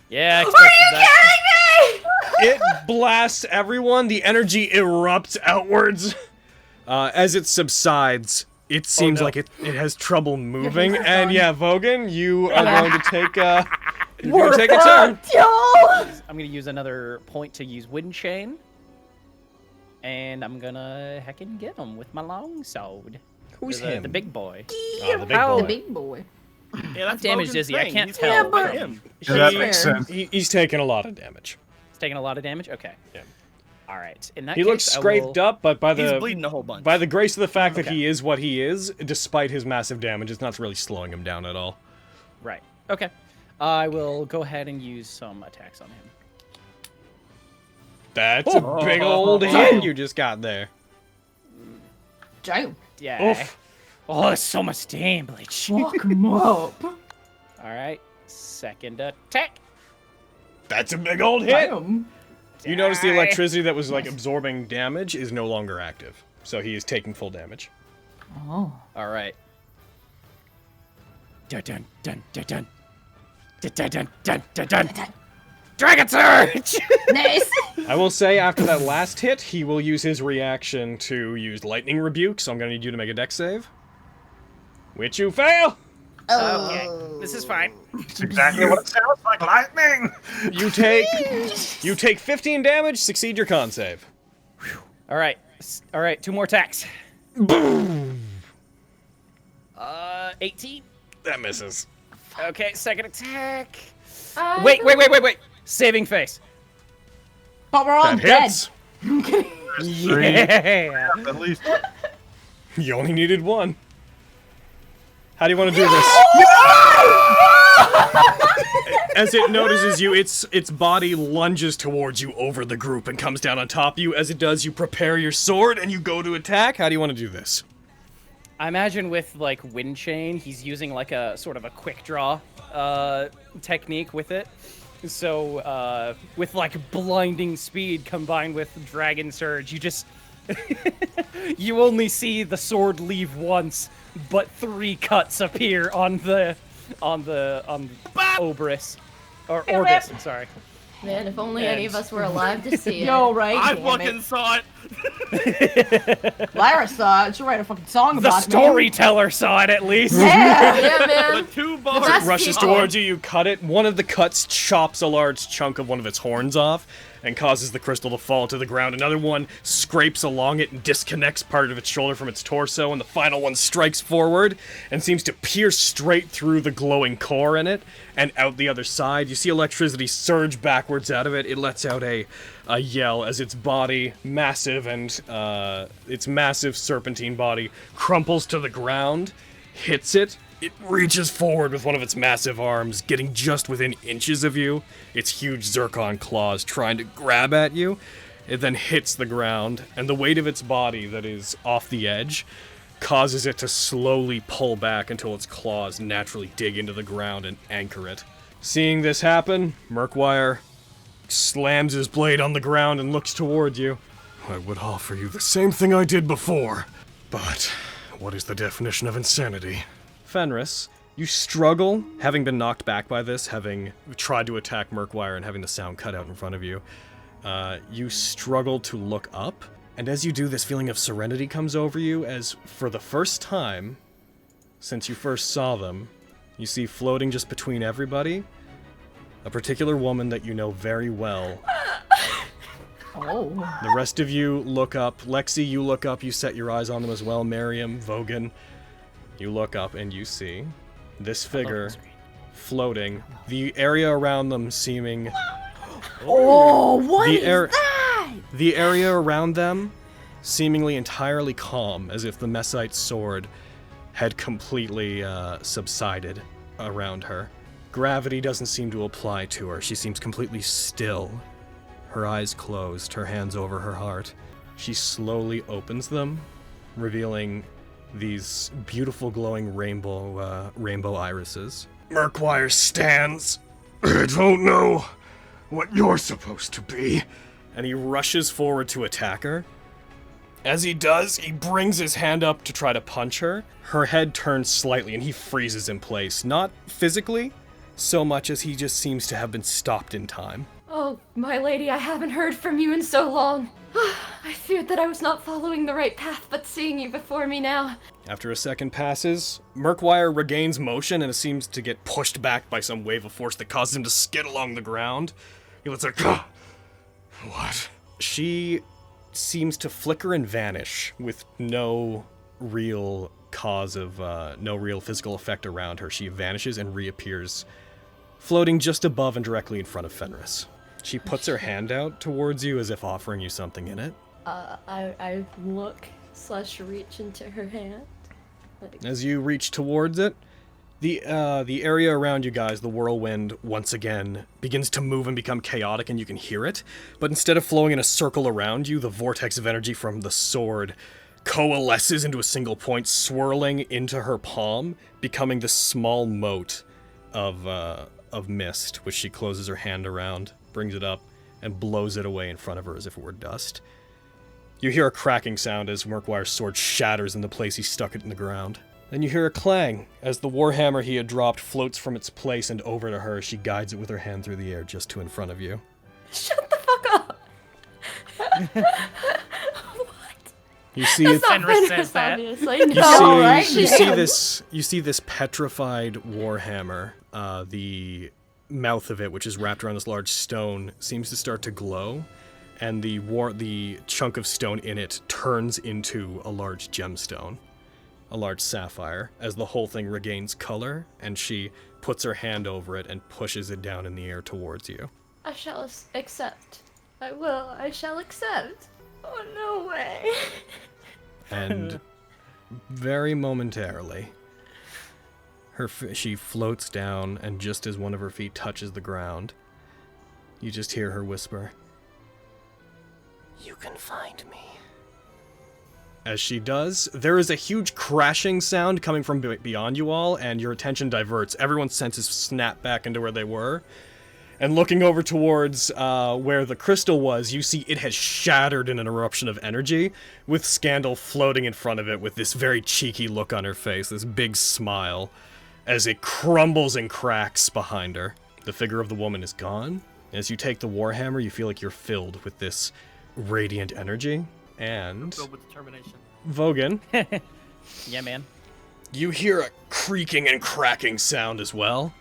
Yeah, I Are expected you that. kidding me? It blasts everyone. The energy erupts outwards. As it subsides, it seems like it has trouble moving. And yeah, Vogan, you are going to take you're going to take a turn. I'm gonna use another point to use wind chain, and I'm gonna heckin' get him with my long sword. Who's the, him? The big boy. Oh, the big How- boy. The big boy. Yeah, that's damage Logan's is he? I thing. can't He's tell. like him. Yeah, that He- makes sense. He's taking a lot of damage. It's taking a lot of damage. Okay. Yeah. All right. In that He case, looks scraped up, but by He's the bleeding a whole bunch. by the grace of the fact that Okay. he is what he is, despite his massive damage, it's not really slowing him down at all. Right. Okay. I will go ahead and use some attacks on him. That's a big old hit you just got there. Damn. Yeah. Oof. Oh, it's so much damage. Fuck him up. All right. Second attack. That's a big old hit. Damn. You notice the Die. electricity that was like absorbing damage is no longer active, so he is taking full damage. Oh. All right. Dun dun dun dun dun. Dun dun dun dun dun dun. Dragon Surge! Nice. I will say after that last hit, he will use his reaction to use Lightning Rebuke, so I'm going to need you to make a dex save. Which you fail! Okay, this is fine. It's exactly what it sounds like, lightning! You take 15 damage, succeed your con save. All right, 2 more attacks. 18. That misses. Okay, second attack. Wait. Wait. Saving face. But we're all That dead. hits. Yeah. At least. You only needed one. How do you want to do this? As it notices you, its body lunges towards you over the group and comes down on top of you. As it does, you prepare your sword and you go to attack. How do you want to do this? I imagine with like Wind Chain, he's using like a sort of a quick draw technique with it. So with like blinding speed combined with Dragon Surge, you just you only see the sword leave once, but 3 cuts appear on the Obrus or Orbis. I'm sorry. Man, if only any of us were alive to see it. Yo, right? I Damn fucking it. saw it. Lyra saw it. She'll write a fucking song The about it, storyteller saw it at least. man. Yeah. Yeah, The man. 2 It bars. Rushes towards you, you cut it. One of the cuts chops a large chunk of one of its horns off and causes the crystal to fall to the ground. Another one scrapes along it and disconnects part of its shoulder from its torso, and the final one strikes forward and seems to pierce straight through the glowing core in it and out the other side. You see electricity surge backwards out of it. It lets out a yell as its body, massive and its massive serpentine body, crumples to the ground, hits it. It reaches forward with one of its massive arms, getting just within inches of you, its huge zircon claws trying to grab at you. It then hits the ground, and the weight of its body that is off the edge causes it to slowly pull back until its claws naturally dig into the ground and anchor it. Seeing this happen, Merkwire slams his blade on the ground and looks toward you. I would offer you the same thing I did before. But what is the definition of insanity? Fenris, you struggle, having been knocked back by this, having tried to attack Merkwire and having the sound cut out in front of you. You struggle to look up, and as you do, this feeling of serenity comes over you as, for the first time since you first saw them, you see floating just between everybody a particular woman that you know very well. Oh. The rest of you look up. Lexi, you look up, you set your eyes on them as well. Miriam, Vogan, you look up and you see this figure floating. The area around them seeming... Oh, what the is that? The area around them seemingly entirely calm, as if the Messite's sword had completely subsided around her. Gravity doesn't seem to apply to her. She seems completely still. Her eyes closed, her hands over her heart. She slowly opens them, revealing these beautiful glowing rainbow irises. Merkwire stands. I don't know what you're supposed to be. And he rushes forward to attack her. As he does, he brings his hand up to try to punch her. Her head turns slightly and he freezes in place. Not physically, so much as he just seems to have been stopped in time. Oh, my lady, I haven't heard from you in so long. I feared that I was not following the right path, but seeing you before me now. After a second passes, Merkwire regains motion and seems to get pushed back by some wave of force that causes him to skid along the ground. He lets her go. What? She seems to flicker and vanish with no real cause of, no real physical effect around her. She vanishes and reappears, floating just above and directly in front of Fenris. She puts her hand out towards you as if offering you something in it. I look/reach into her hand. As you reach towards it, the area around you guys, the whirlwind, once again begins to move and become chaotic, and you can hear it. But instead of flowing in a circle around you, the vortex of energy from the sword coalesces into a single point, swirling into her palm, becoming this small mote of mist, which she closes her hand around, brings it up, and blows it away in front of her as if it were dust. You hear a cracking sound as Merkwire's sword shatters in the place he stuck it in the ground. Then you hear a clang as the warhammer he had dropped floats from its place and over to her. She guides it with her hand through the air just to in front of you. Shut the fuck up! What? You see That's it. not Fenris says Fenris, that. obviously. You No, see, right? you see this. You see this petrified warhammer. The mouth of it, which is wrapped around this large stone, seems to start to glow, and the chunk of stone in it turns into a large gemstone, a large sapphire, as the whole thing regains color, and she puts her hand over it and pushes it down in the air towards you. I shall accept. I will. I shall accept. Oh, no way. And very momentarily, she floats down, and just as one of her feet touches the ground, you just hear her whisper, "You can find me." As she does, there is a huge crashing sound coming from beyond you all, and your attention diverts. Everyone's senses snap back into where they were. And looking over towards where the crystal was, you see it has shattered in an eruption of energy, with Scandal floating in front of it with this very cheeky look on her face, this big smile, as it crumbles and cracks behind her. The figure of the woman is gone. As you take the warhammer, you feel like you're filled with this radiant energy. And Filled with determination. Vogan, Yeah, man. you hear a creaking and cracking sound as well.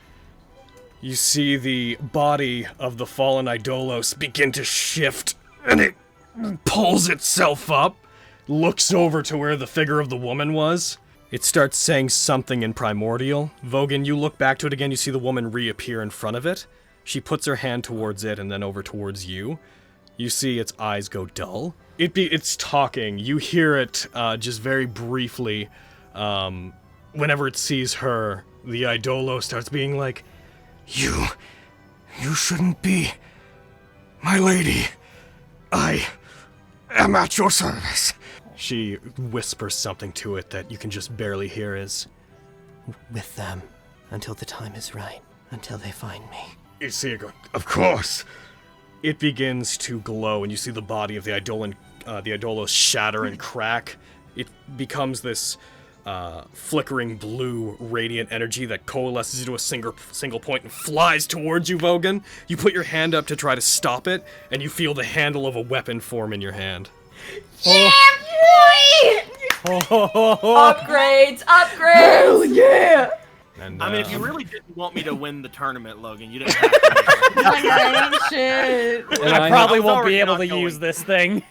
You see the body of the fallen Idolos begin to shift, and it pulls itself up, looks over to where the figure of the woman was. It starts saying something in Primordial. Vogan, you look back to it again, you see the woman reappear in front of it. She puts her hand towards it and then over towards you. You see its eyes go dull. It's talking. You hear it just very briefly. Whenever it sees her, the Idolo starts being like, You shouldn't be. My lady, I am at your service. She whispers something to it that you can just barely hear as, With them, until the time is right, until they find me. you see it go, of course. It begins to glow, and you see the body of the Idolos shatter and crack. It becomes this flickering blue radiant energy that coalesces into a single point and flies towards you, Vogan. You put your hand up to try to stop it, and you feel the handle of a weapon form in your hand. Yeah, boy! Upgrades! Hell yeah! And, I mean, if you really didn't want me to win the tournament, Logan, you didn't have to. Shit. and I probably was won't already be able not to going. use this thing.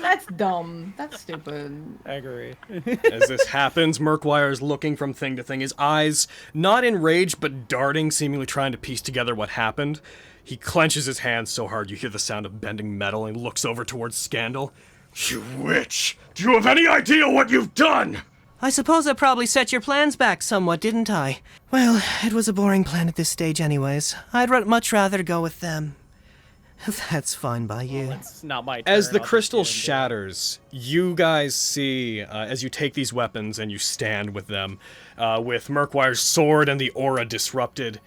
That's dumb. That's stupid. I agree. As this happens, Merkwire is looking from thing to thing, his eyes not in rage, but darting, seemingly trying to piece together what happened. He clenches his hands so hard you hear the sound of bending metal and looks over towards Scandal. You witch! Do you have any idea what you've done? I suppose I probably set your plans back somewhat, didn't I? Well, it was a boring plan at this stage anyways. I'd much rather go with them. If that's fine by you. It's not my turn. As the I'll just crystal get into it. shatters, you guys see, as you take these weapons and you stand with them, with Merkwire's sword and the aura disrupted,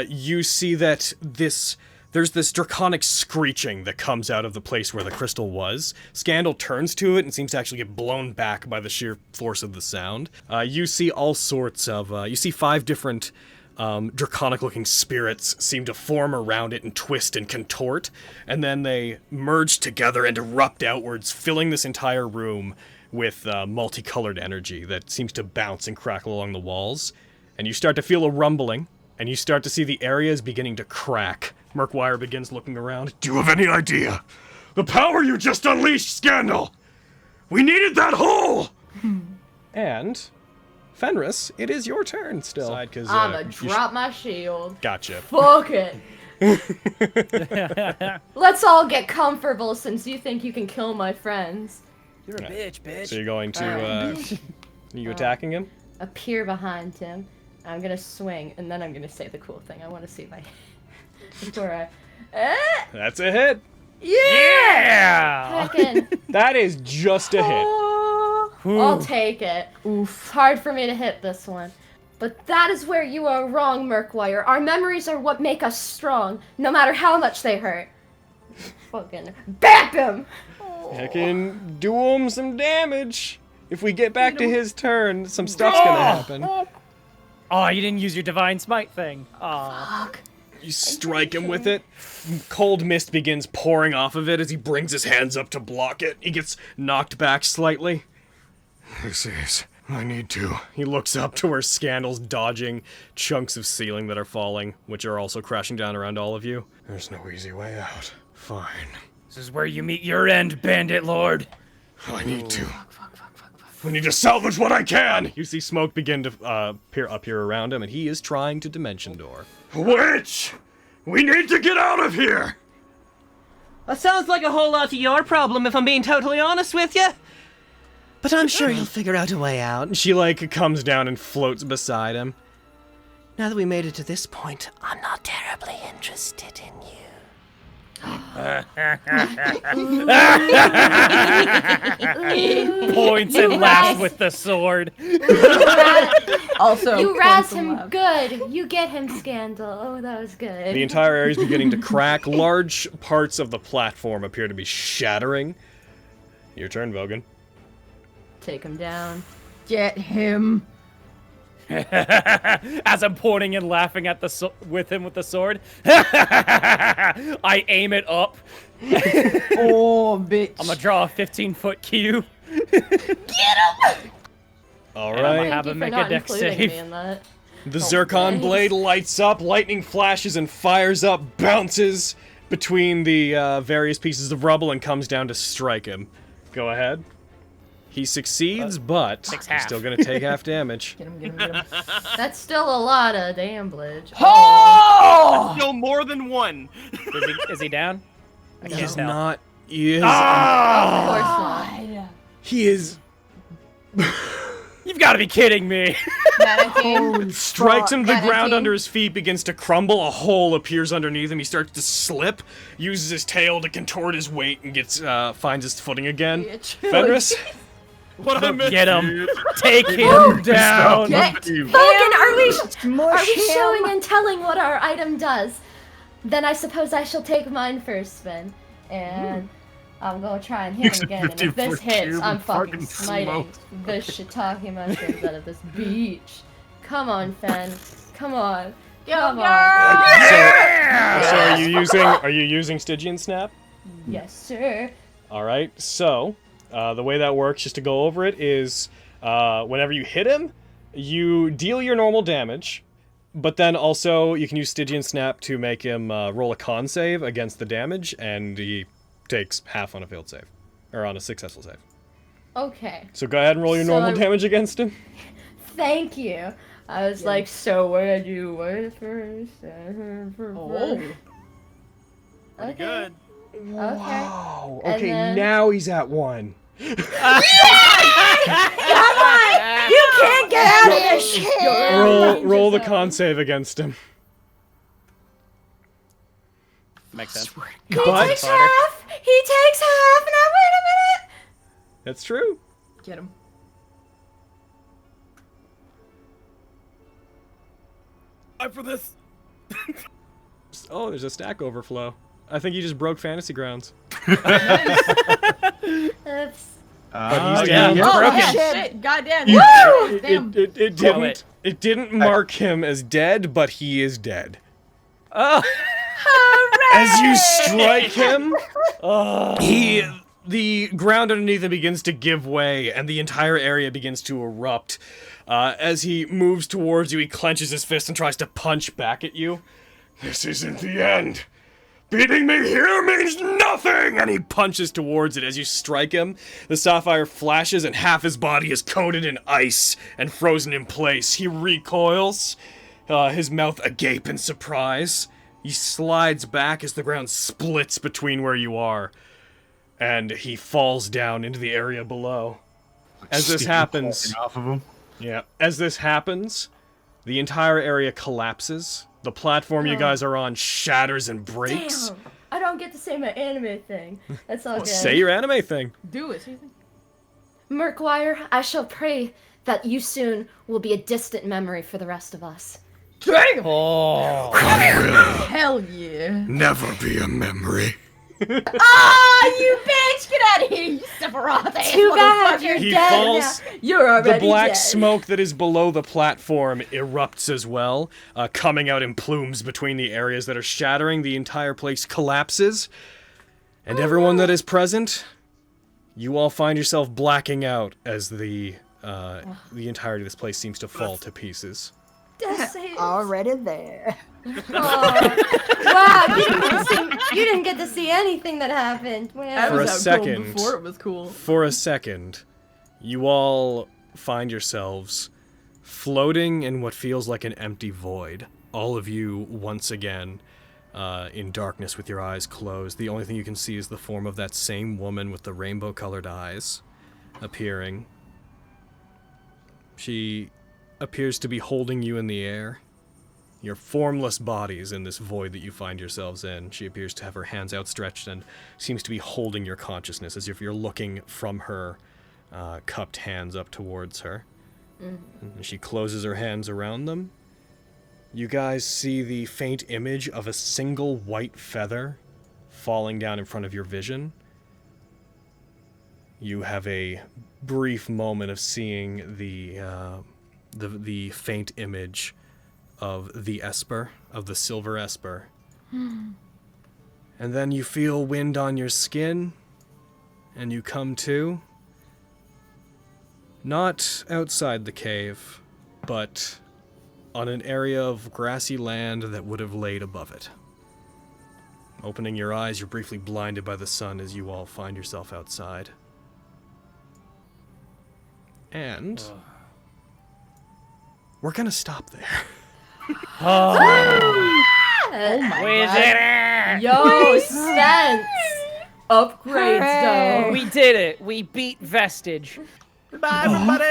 you see that there's this draconic screeching that comes out of the place where the crystal was. Scandal turns to it and seems to actually get blown back by the sheer force of the sound. You see all sorts of, you see 5 different draconic-looking spirits seem to form around it and twist and contort, and then they merge together and erupt outwards, filling this entire room with multicolored energy that seems to bounce and crackle along the walls. And you start to feel a rumbling, and you start to see the areas beginning to crack. Merkwire begins looking around. Do you have any idea? The power you just unleashed, Scandal! We needed that hole! And Fenris, it is your turn still. I'ma drop my shield. Gotcha. Fuck it. Let's all get comfortable since you think you can kill my friends. You're a bitch. So you're going to, are you attacking him? Appear behind him. I'm gonna swing, and then I'm gonna say the cool thing. I want to see my before I. That's a hit. Yeah! Heckin'. That is just a hit. I'll take it. Oof. It's hard for me to hit this one. But that is where you are wrong, Merkwire. Our memories are what make us strong, no matter how much they hurt. Fucking bap him! I can do him some damage. If we get back to his turn, some stuff's gonna happen. Oh, you didn't use your divine smite thing. Aw. Fuck. You strike him with it. Cold mist begins pouring off of it as he brings his hands up to block it. He gets knocked back slightly. This is... I need to. He looks up to where Scandal's dodging chunks of ceiling that are falling, which are also crashing down around all of you. There's no easy way out. Fine. This is where you meet your end, Bandit Lord. I need to. I need to salvage what I can! You see smoke begin to appear around him, and he is trying to dimension door. Witch! We need to get out of here! That sounds like a whole lot of your problem, if I'm being totally honest with you. But I'm sure you'll figure out a way out. She, like, comes down and floats beside him. Now that we made it to this point, I'm not terribly interested in you. Points and laughs with the sword. Also, You razz points and him laugh. good. You get him, Scandal. Oh, that was good. The entire area is beginning to crack. Large parts of the platform appear to be shattering. Your turn, Vogan. Take him down. Get him. As I'm pointing and laughing at the with him with the sword, I aim it up. Oh, bitch. I'm gonna draw a 15-foot cube. All And I'm right. gonna have him make a dex save. The Zircon blade lights up, lightning flashes and fires up, bounces between the various pieces of rubble and comes down to strike him. Go ahead. He succeeds, but takes he's half. still gonna take half damage. Get him, get him, get him. That's still a lot of damage. Oh! Still more than one. Is he down? I He can't is tell. not. He is. Of course not. He is. You've got to be kidding me. Strikes him to the Nat19. ground under his feet, begins to crumble. A hole appears underneath him. He starts to slip, uses his tail to contort his weight, and gets finds his footing again. Bitch. Fenris, What I missed. Get him. Take him down. Get Logan, are we Smush him. showing and telling what our item does? Then I suppose I shall take mine first spin. And I'm gonna try and hit him again. And if this 50-foot hits, cube I'm and fucking fucking smiting the shiitake mushrooms out of this beach. Come on, Fen. Come on. Come on. so are you using Stygian Snap? Yes, sir. All right. So the way that works, just to go over it, is whenever you hit him, you deal your normal damage, but then also you can use Stygian Snap to make him roll a con save against the damage, and he takes half on a failed save, or on a successful save. Okay. So go ahead and roll your So normal I- damage against him. Thank you. I was like, so what did you wait first? Oh. Okay. Good. Okay. Wow. And Okay, then- now he's at 1. You can't get out of this shit! Roll the con save against him. Makes sense. He takes half! He takes half! Now wait a minute! That's true. Get him. I'm for this. Oh, there's a stack overflow. I think you just broke Fantasy Grounds. Oops. But he's yeah. down. Oh, Broken. shit. Goddamn. It, Damn. it didn't mark him as dead, but he is dead. Oh. As you strike him, the ground underneath him begins to give way, and the entire area begins to erupt. As he moves towards you, he clenches his fist and tries to punch back at you. This isn't the end. Beating me here means nothing! And he punches towards it. As you strike him, the sapphire flashes and half his body is coated in ice and frozen in place. He recoils, his mouth agape in surprise. He slides back as the ground splits between where you are, and he falls down into the area below. As this Steam happens, pouring off of him. as this happens, the entire area collapses. The platform you guys are on shatters and breaks. Damn. I don't get to say my anime thing. That's all good. Say your anime thing. Do it. Seriously. Merkwire, I shall pray that you soon will be a distant memory for the rest of us. Damn. Oh. I will Hell yeah. never be a memory. Ah, you bitch! Get out of here, you Sephiroth! Too bad you're He dead falls. now. You're already The black dead. smoke that is below the platform erupts as well, coming out in plumes between the areas that are shattering. The entire place collapses, and everyone that is present, you all find yourself blacking out as the entirety of this place seems to fall to pieces. Already there. Wow, you didn't get to see anything that happened. Wow. For a second, Before it was cool. For a second, you all find yourselves floating in what feels like an empty void. All of you, once again, in darkness with your eyes closed. The only thing you can see is the form of that same woman with the rainbow-colored eyes appearing. She appears to be holding you in the air. Your formless bodies in this void that you find yourselves in. She appears to have her hands outstretched and seems to be holding your consciousness as if you're looking from her cupped hands up towards her. And she closes her hands around them. You guys see the faint image of a single white feather falling down in front of your vision. You have a brief moment of seeing the faint image of the Esper, of the Silver Esper. And then you feel wind on your skin, and you come to, not outside the cave, but on an area of grassy land that would have laid above it. Opening your eyes, you're briefly blinded by the sun as you all find yourself outside. And we're gonna stop there. Oh my God. Yo, sense! Upgrades, though. We did it. We beat Vestige. Goodbye, everybody.